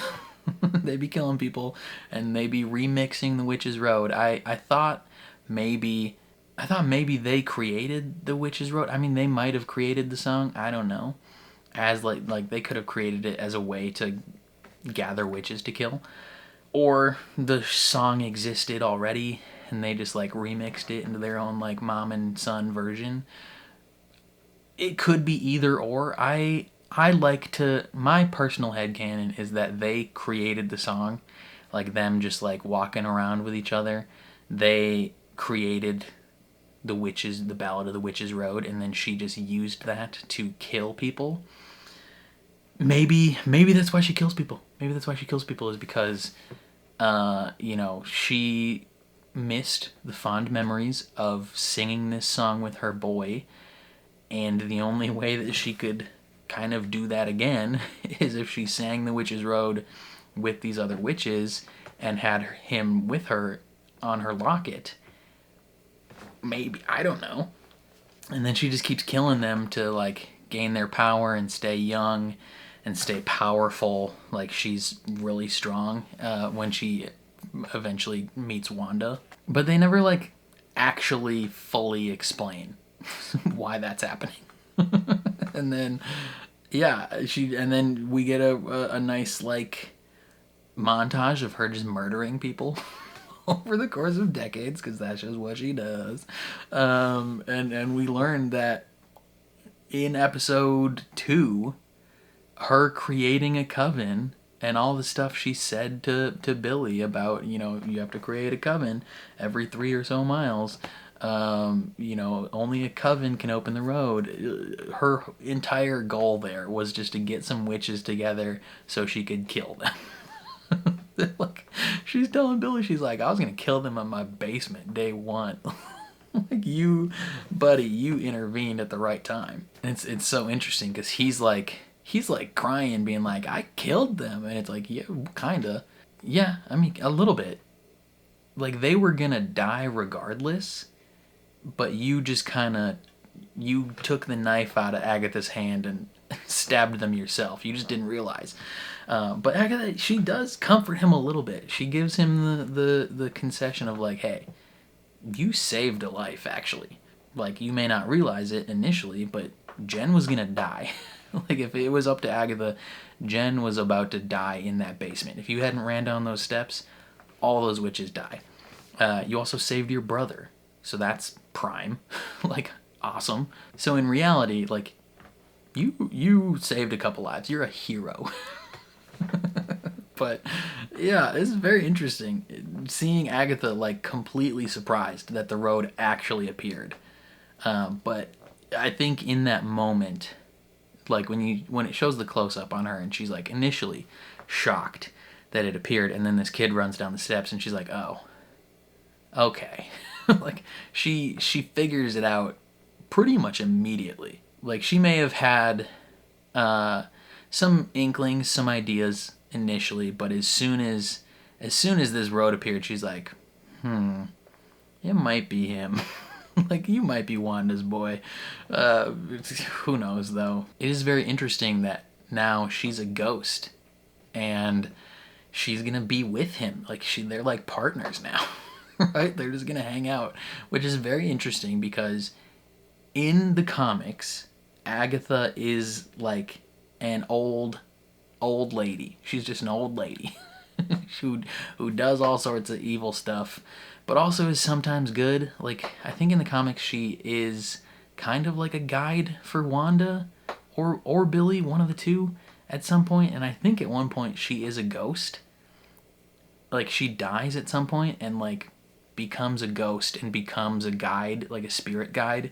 They be killing people, and they be remixing The Witch's Road. I thought maybe they created The Witch's Road. I mean, they might have created the song. I don't know. As like they could have created it as a way to gather witches to kill, or the song existed already and they just like remixed it into their own like mom and son version. It could be either or. I like to, my personal headcanon is that they created the song, like them just like walking around with each other. They created the Ballad of the Witch's Road, and then she just used that to kill people. Maybe that's why she kills people. Maybe that's why she kills people, is because, you know, she missed the fond memories of singing this song with her boy, and the only way that she could kind of do that again is if she sang The Witch's Road with these other witches and had him with her on her locket. Maybe, I don't know. And then she just keeps killing them to like gain their power and stay young and stay powerful. Like she's really strong when she eventually meets Wanda. But they never like actually fully explain why that's happening. And then, yeah, and then we get a nice like montage of her just murdering people over the course of decades, because that's just what she does. And we learned that in episode 2, her creating a coven and all the stuff she said to Billy about, you know, you have to create a coven every 3 or so miles. You know, only a coven can open the road. Her entire goal there was just to get some witches together so she could kill them. Like, she's telling Billy, she's like, I was gonna kill them in my basement day one. Like, you, buddy, you intervened at the right time. And it's so interesting because he's like crying, being like, I killed them. And it's like, yeah, kinda. Yeah, I mean, a little bit. Like, they were gonna die regardless, but you just you took the knife out of Agatha's hand and stabbed them yourself. You just didn't realize. But Agatha, she does comfort him a little bit. She gives him the concession of like, hey, you saved a life, actually. Like, you may not realize it initially, but Jen was gonna die. Like, if it was up to Agatha, Jen was about to die in that basement. If you hadn't ran down those steps, all those witches die. You also saved your brother, so that's prime. Like, awesome. So in reality, like, you saved a couple lives. You're a hero. But yeah, this is very interesting, seeing Agatha like completely surprised that the road actually appeared. But I think in that moment, like when it shows the close-up on her and she's like initially shocked that it appeared, and then this kid runs down the steps and she's like, oh, okay. Like she figures it out pretty much immediately. Like, she may have had some inklings, some ideas initially, but as soon as this road appeared, she's like, it might be him. Like, you might be Wanda's boy. Who knows, though. It is very interesting that now she's a ghost, and she's gonna be with him. Like, they're like partners now, right? They're just gonna hang out, which is very interesting because in the comics, Agatha is like an old old lady. She's just an old lady who does all sorts of evil stuff, but also is sometimes good. Like, I think in the comics she is kind of like a guide for Wanda or Billy, one of the two, at some point. And I think at one point she is a ghost. Like, she dies at some point and like becomes a ghost and becomes a guide, like a spirit guide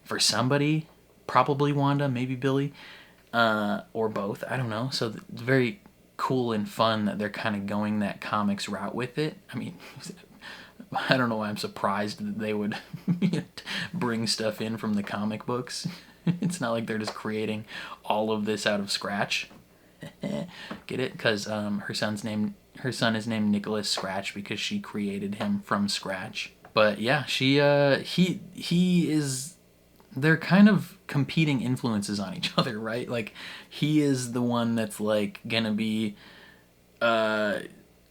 for somebody, probably Wanda, maybe Billy, or both, I don't know. So it's very cool and fun that they're kind of going that comics route with it. I mean, I don't know why I'm surprised that they would bring stuff in from the comic books. It's not like they're just creating all of this out of scratch. Get it? Because her son is named Nicholas Scratch because she created him from scratch. But yeah, he is. They're kind of competing influences on each other, right? Like, he is the one that's like gonna be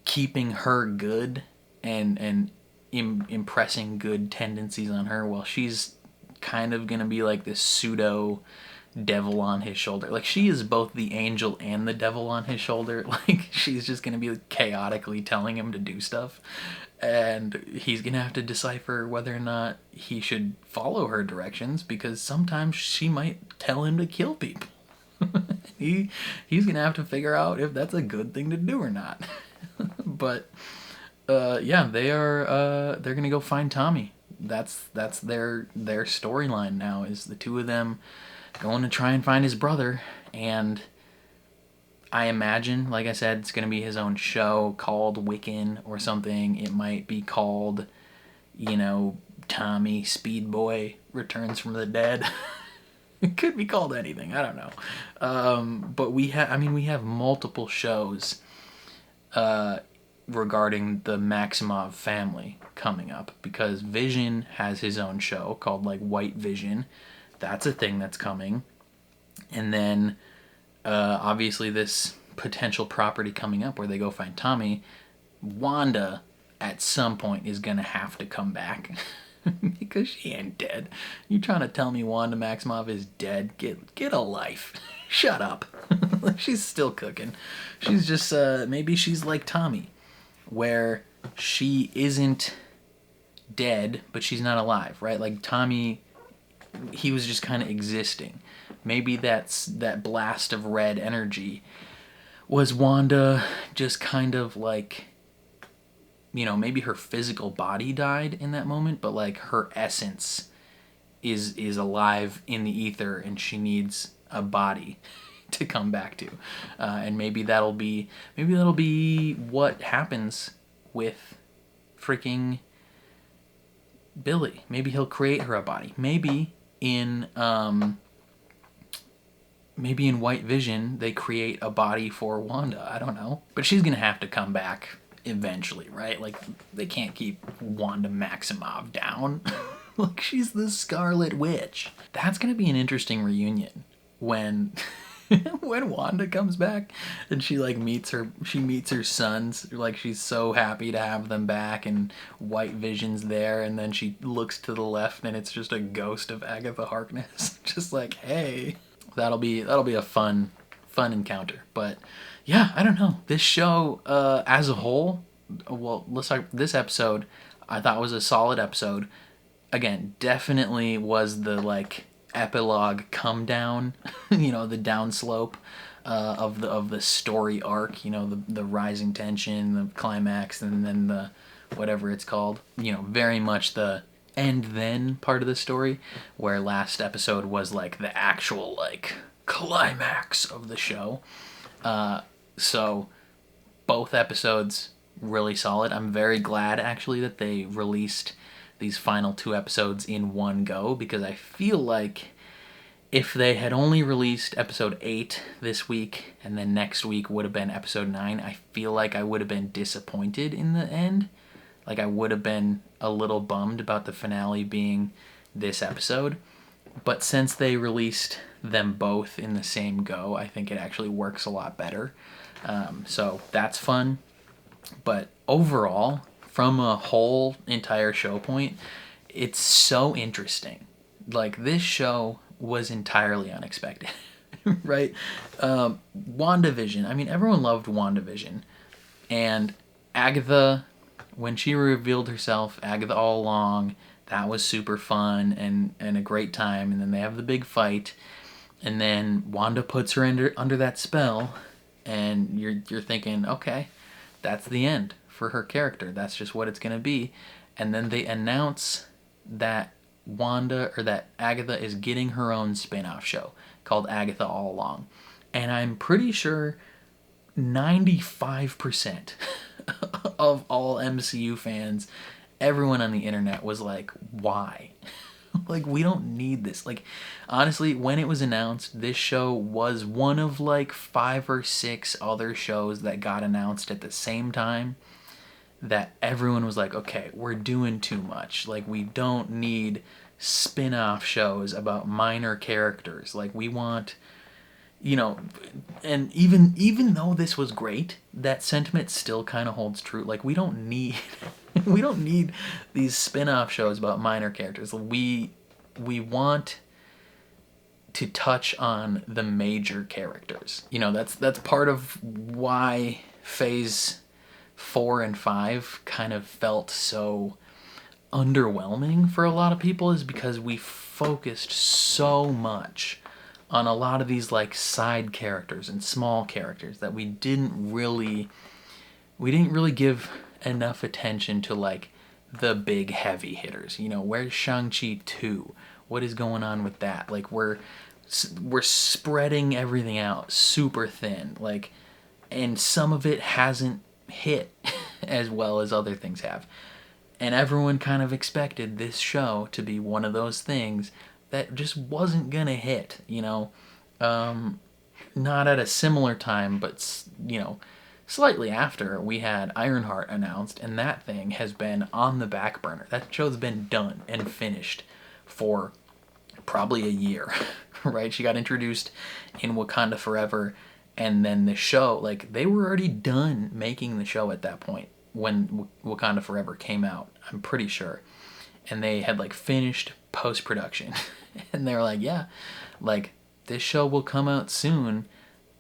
keeping her good and impressing good tendencies on her, while she's kind of gonna be like this pseudo devil on his shoulder. Like, she is both the angel and the devil on his shoulder. Like, she's just gonna be chaotically telling him to do stuff, and he's gonna have to decipher whether or not he should follow her directions, because sometimes she might tell him to kill people. He's gonna have to figure out if that's a good thing to do or not. But yeah, they're gonna go find Tommy. That's their storyline now, is the two of them going to try and find his brother. And I imagine, like I said, it's going to be his own show called Wiccan or something. It might be called, Tommy Speedboy Returns from the Dead. It could be called anything. I don't know. But we have multiple shows regarding the Maximov family coming up, because Vision has his own show called White Vision. That's a thing that's coming. And then obviously this potential property coming up where they go find Tommy, Wanda at some point is gonna have to come back because she ain't dead. You trying to tell me Wanda Maximoff is dead? Get a life. Shut up. She's still cooking. She's just maybe she's like Tommy, where she isn't dead but she's not alive, right? Like Tommy, he was just kind of existing. Maybe that blast of red energy was Wanda just kind of like, maybe her physical body died in that moment, but her essence is alive in the ether, and she needs a body to come back to. And maybe that'll be what happens with freaking Billy. Maybe he'll create her a body. Maybe in White Vision they create a body for Wanda. I don't know. But she's gonna have to come back eventually, right? They can't keep Wanda Maximoff down. She's the Scarlet Witch. That's gonna be an interesting reunion when when Wanda comes back and she meets her sons. She's so happy to have them back, and White Vision's there, and then she looks to the left and it's just a ghost of Agatha Harkness. Just hey, that'll be a fun encounter. But yeah, I don't know, this show as a whole, well, let's talk, this episode I thought was a solid episode. Again, definitely was the epilogue come down, the downslope of the story arc, the rising tension, the climax, and then the whatever it's called, very much the and then part of the story, where last episode was the actual climax of the show. So both episodes really solid. I'm very glad actually that they released these final 2 episodes in one go, because I feel like if they had only released episode 8 this week and then next week would have been episode 9, I feel like I would have been disappointed in the end. I would have been a little bummed about the finale being this episode. But since they released them both in the same go, I think it actually works a lot better. So that's fun. But overall, from a whole entire show point, it's so interesting. This show was entirely unexpected. right? WandaVision. I mean, everyone loved WandaVision. And Agatha, when she revealed herself, Agatha All Along, that was super fun and a great time. And then they have the big fight. And then Wanda puts her under that spell. And you're thinking, okay, that's the end for her character. That's just what it's going to be. And then they announce that that Agatha is getting her own spin-off show called Agatha All Along. And I'm pretty sure 95% of all MCU fans, everyone on the internet was like, why? Like, we don't need this. Like, honestly, when it was announced, this show was one of like 5 or 6 other shows that got announced at the same time that everyone was like, okay, we're doing too much. Like, we don't need spin-off shows about minor characters. Like, we want, you know, and even though this was great, that sentiment still kind of holds true. Like, we don't need we don't need these spin-off shows about minor characters. We want to touch on the major characters. You know, that's part of why Phase 4 and 5 kind of felt so underwhelming for a lot of people, is because we focused so much on a lot of these like side characters and small characters that we didn't really give enough attention to like the big heavy hitters. You know, where's Shang-Chi 2? What is going on with that? Like, we're spreading everything out super thin, like, and some of it hasn't hit as well as other things have. And everyone kind of expected this show to be one of those things that just wasn't gonna hit, you know. Not at a similar time, but, you know, slightly after, we had Ironheart announced, and that thing has been on the back burner. That show's been done and finished for probably a year, right? She got introduced in Wakanda Forever, and then the show, like, they were already done making the show at that point when Wakanda Forever came out, I'm pretty sure. And they had, like, finished post-production. And they were like, yeah, like, this show will come out soon.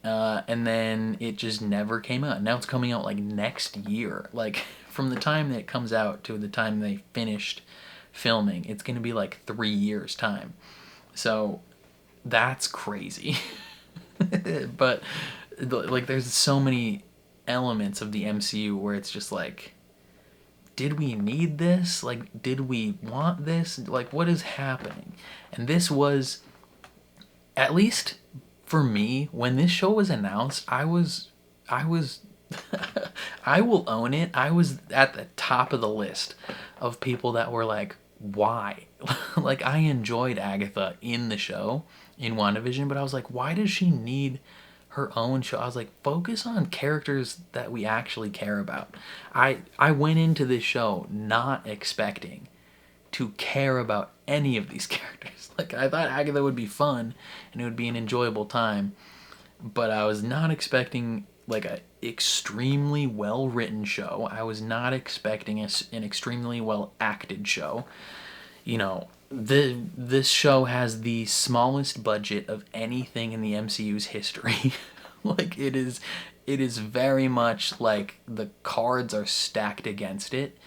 And then it just never came out. Now it's coming out, like, next year. Like, from the time that it comes out to the time they finished filming, it's going to be, like, 3 years' time. So, that's crazy. But, like, there's so many elements of the MCU where it's just like, did we need this? Like, did we want this? Like, what is happening? And this was, at least for me, when this show was announced, I was I will own it, I was at the top of the list of people that were like, why? Like, I enjoyed Agatha in the show, in WandaVision, but I was like, why does she need her own show? I was like, focus on characters that we actually care about. I went into this show not expecting to care about any of these characters. Like, I thought Agatha would be fun and it would be an enjoyable time, but I was not expecting like a extremely well written show. I was not expecting an extremely well acted show. You know, this show has the smallest budget of anything in the MCU's history. Like, it is very much like the cards are stacked against it,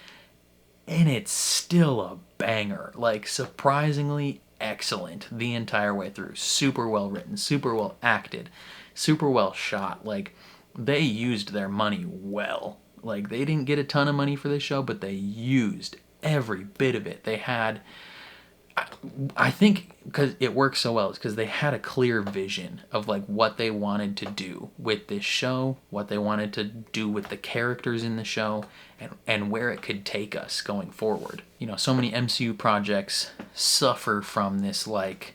and it's still a banger. Like, surprisingly excellent the entire way through. Super well written, super well acted, super well shot. Like, they used their money well. Like, they didn't get a ton of money for this show, but they used every bit of it. They had, I think, because it works so well, is because they had a clear vision of like what they wanted to do with this show, what they wanted to do with the characters in the show, and where it could take us going forward. You know, so many MCU projects suffer from this like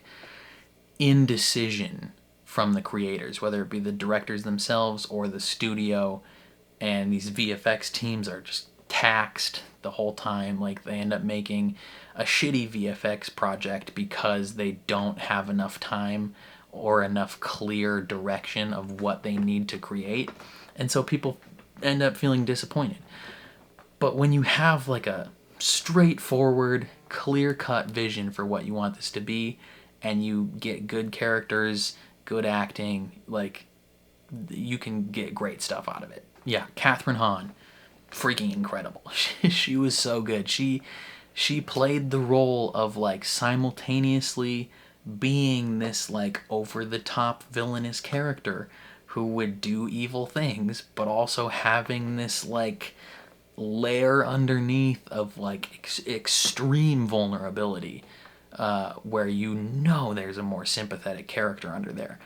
indecision from the creators, whether it be the directors themselves or the studio, and these VFX teams are just taxed the whole time. Like, they end up making a shitty VFX project because they don't have enough time or enough clear direction of what they need to create, and so people end up feeling disappointed. But when you have like a straightforward, clear-cut vision for what you want this to be, and you get good characters, good acting. Like, you can get great stuff out of it. Yeah, Catherine Hahn, freaking incredible. She was so good. She played the role of like simultaneously being this like over the top villainous character who would do evil things, but also having this like layer underneath of like extreme vulnerability, where you know there's a more sympathetic character under there.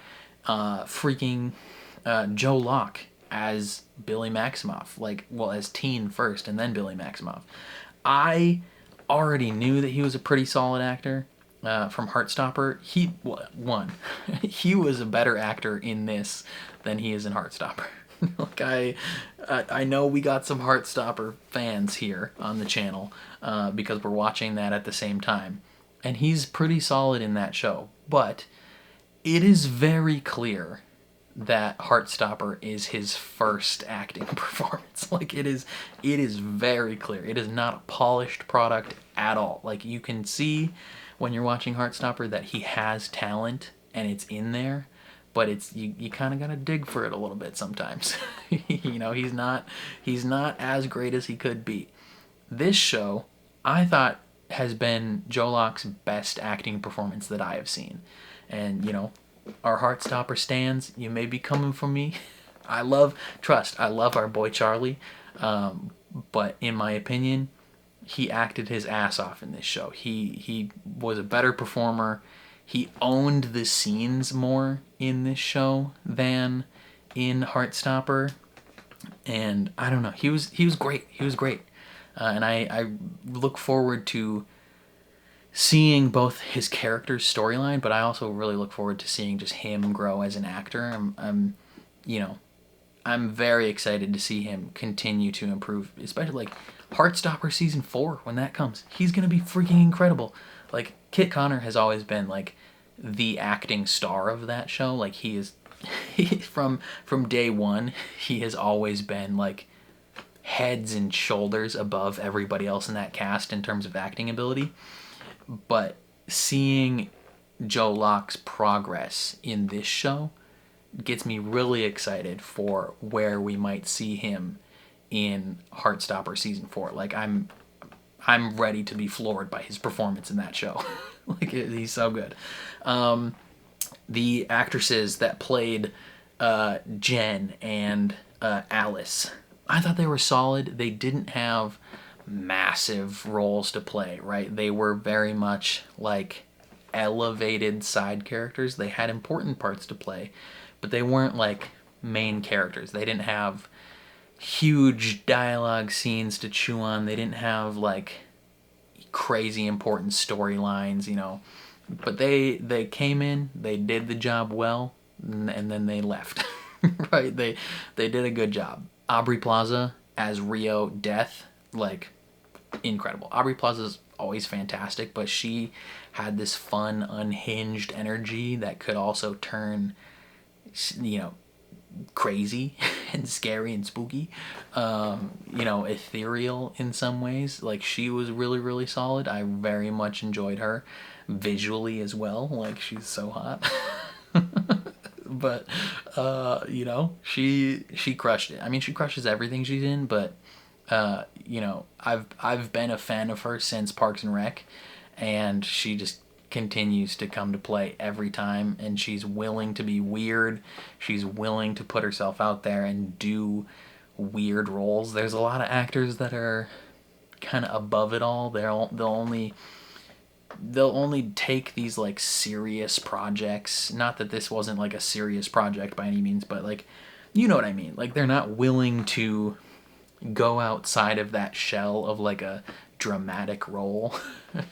Joe Locke as Billy Maximoff, like, well, as Teen first and then Billy Maximoff. I already knew that he was a pretty solid actor from Heartstopper. He was a better actor in this than he is in Heartstopper. Like, I know we got some Heartstopper fans here on the channel because we're watching that at the same time, and he's pretty solid in that show. But it is very clear that Heartstopper is his first acting performance. Like, it is very clear. It is not a polished product at all. Like, you can see when you're watching Heartstopper that he has talent and it's in there, but it's you kind of gotta dig for it a little bit sometimes. You know, he's not as great as he could be. This show, I thought, has been Joe Locke's best acting performance that I have seen. And, you know, our Heartstopper stands, you may be coming for me. I love our boy Charlie, but in my opinion, he acted his ass off in this show. He was a better performer. He owned the scenes more in this show than in Heartstopper, and I don't know, he was great. He was great, and I look forward to seeing both his character's storyline, but I also really look forward to seeing just him grow as an actor. I'm very excited to see him continue to improve, especially like Heartstopper season 4 when that comes. He's gonna be freaking incredible. Like, Kit Connor has always been like the acting star of that show. Like, he from day one, he has always been like heads and shoulders above everybody else in that cast in terms of acting ability. But seeing Joe Locke's progress in this show gets me really excited for where we might see him in Heartstopper season 4. Like, I'm ready to be floored by his performance in that show. Like, he's so good. The actresses that played Jen and Alice, I thought they were solid. They didn't have massive roles to play, right? They were very much like elevated side characters. They had important parts to play, but they weren't like main characters. They didn't have huge dialogue scenes to chew on. They didn't have like crazy important storylines, you know. But they came in, they did the job well, and then they left. Right? They did a good job. Aubrey Plaza as Rio Death, like, incredible. Aubrey Plaza's always fantastic, but she had this fun, unhinged energy that could also turn, you know, crazy and scary and spooky, you know, ethereal in some ways. Like, she was really, really solid. I very much enjoyed her visually as well. Like, she's so hot. But you know, she crushed it. I mean, she crushes everything she's in, but you know, I've been a fan of her since Parks and Rec, and she just continues to come to play every time, and she's willing to be weird. She's willing to put herself out there and do weird roles. There's a lot of actors that are kind of above it all. They'll only take these like serious projects. Not that this wasn't like a serious project by any means, but like, you know what I mean. Like, they're not willing to go outside of that shell of like a dramatic role.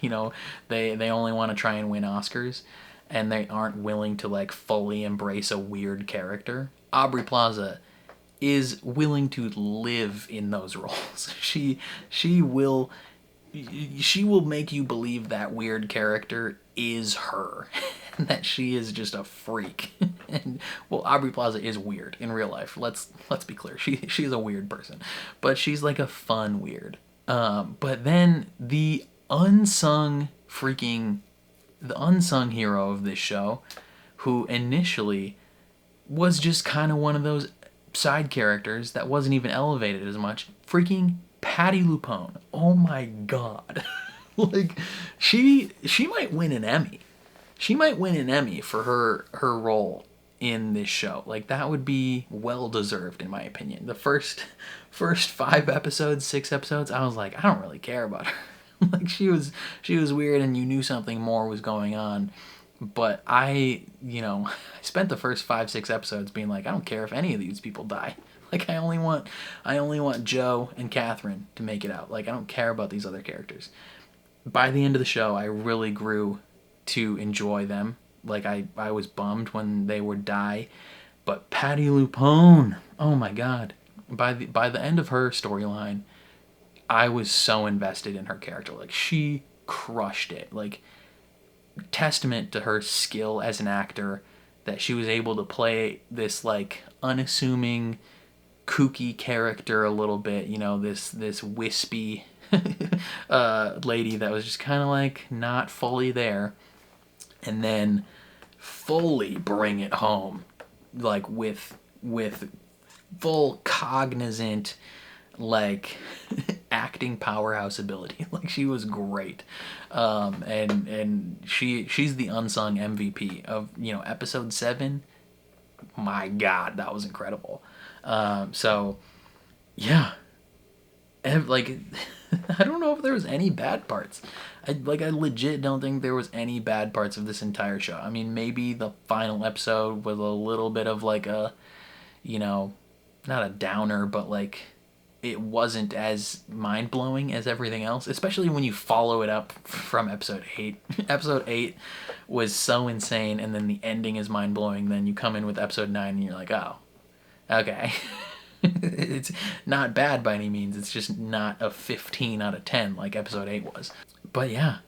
You know, they only want to try and win Oscars, and they aren't willing to like fully embrace a weird character. Aubrey Plaza is willing to live in those roles. She will make you believe that weird character is her, and that she is just a freak. And, well, Aubrey Plaza is weird in real life. Let's be clear. She's a weird person, but she's like a fun weird. But then the unsung hero of this show, who initially was just kind of one of those side characters that wasn't even elevated as much. Freaking Patti LuPone. Oh my god. Like, she might win an Emmy. She might win an Emmy for her role in this show. Like, that would be well deserved in my opinion. The first 5 episodes, 6 episodes, I was like, I don't really care about her. Like, she was weird and you knew something more was going on. But I spent the first 5, 6 episodes being like, I don't care if any of these people die. Like, I only want Joe and Catherine to make it out. Like, I don't care about these other characters. By the end of the show, I really grew to enjoy them. Like, I was bummed when they would die. But Patti LuPone, oh my god. By the end of her storyline, I was so invested in her character. Like, she crushed it. Like, testament to her skill as an actor that she was able to play this, like, unassuming, kooky character a little bit. You know, this wispy lady that was just kind of, like, not fully there. And then fully bring it home, like, with full cognizant, like, acting powerhouse ability. Like, she was great. And she's the unsung MVP of, episode 7. My god, that was incredible. So yeah, like, I don't know if there was any bad parts. I legit don't think there was any bad parts of this entire show. I mean, maybe the final episode was a little bit of, like, a, not a downer, but, like, it wasn't as mind-blowing as everything else, especially when you follow it up from episode 8. Episode 8 was so insane, and then the ending is mind-blowing. Then you come in with episode 9, and you're like, oh, okay. It's not bad by any means. It's just not a 15 out of 10 like episode 8 was. But yeah,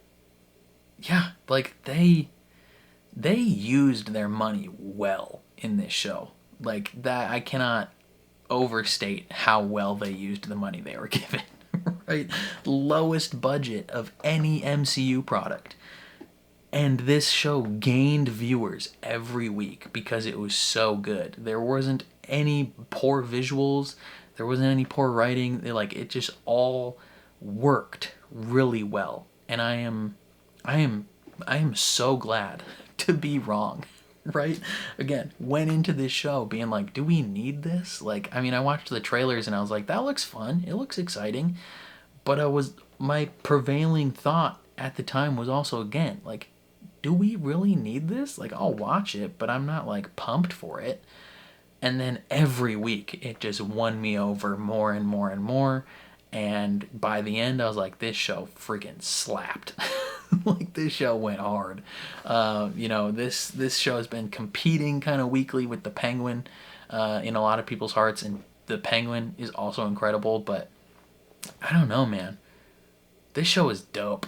like, they used their money well in this show. Like, that, I cannot overstate how well they used the money they were given. Right? Lowest budget of any MCU product. And this show gained viewers every week because it was so good. There wasn't any poor visuals. There wasn't any poor writing. It just all worked really well. And I am so glad to be wrong. Right? Again, went into this show being like, do we need this? Like, I mean, I watched the trailers and I was like, that looks fun. It looks exciting. But my prevailing thought at the time was also, again, like, do we really need this? Like, I'll watch it, but I'm not, like, pumped for it. And then every week, it just won me over more and more and more. And by the end, I was like, this show freaking slapped. Like, this show went hard. This show has been competing kind of weekly with The Penguin in a lot of people's hearts. And The Penguin is also incredible. But I don't know, man. This show is dope.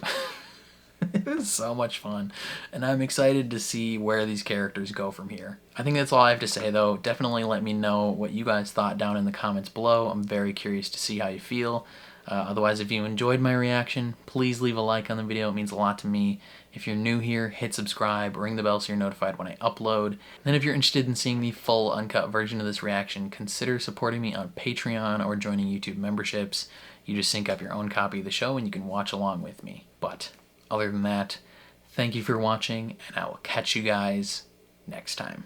It was so much fun, and I'm excited to see where these characters go from here. I think that's all I have to say, though. Definitely let me know what you guys thought down in the comments below. I'm very curious to see how you feel. Otherwise, if you enjoyed my reaction, please leave a like on the video. It means a lot to me. If you're new here, hit subscribe, ring the bell so you're notified when I upload. And then if you're interested in seeing the full uncut version of this reaction, consider supporting me on Patreon or joining YouTube memberships. You just sync up your own copy of the show and you can watch along with me. But other than that, thank you for watching, and I will catch you guys next time.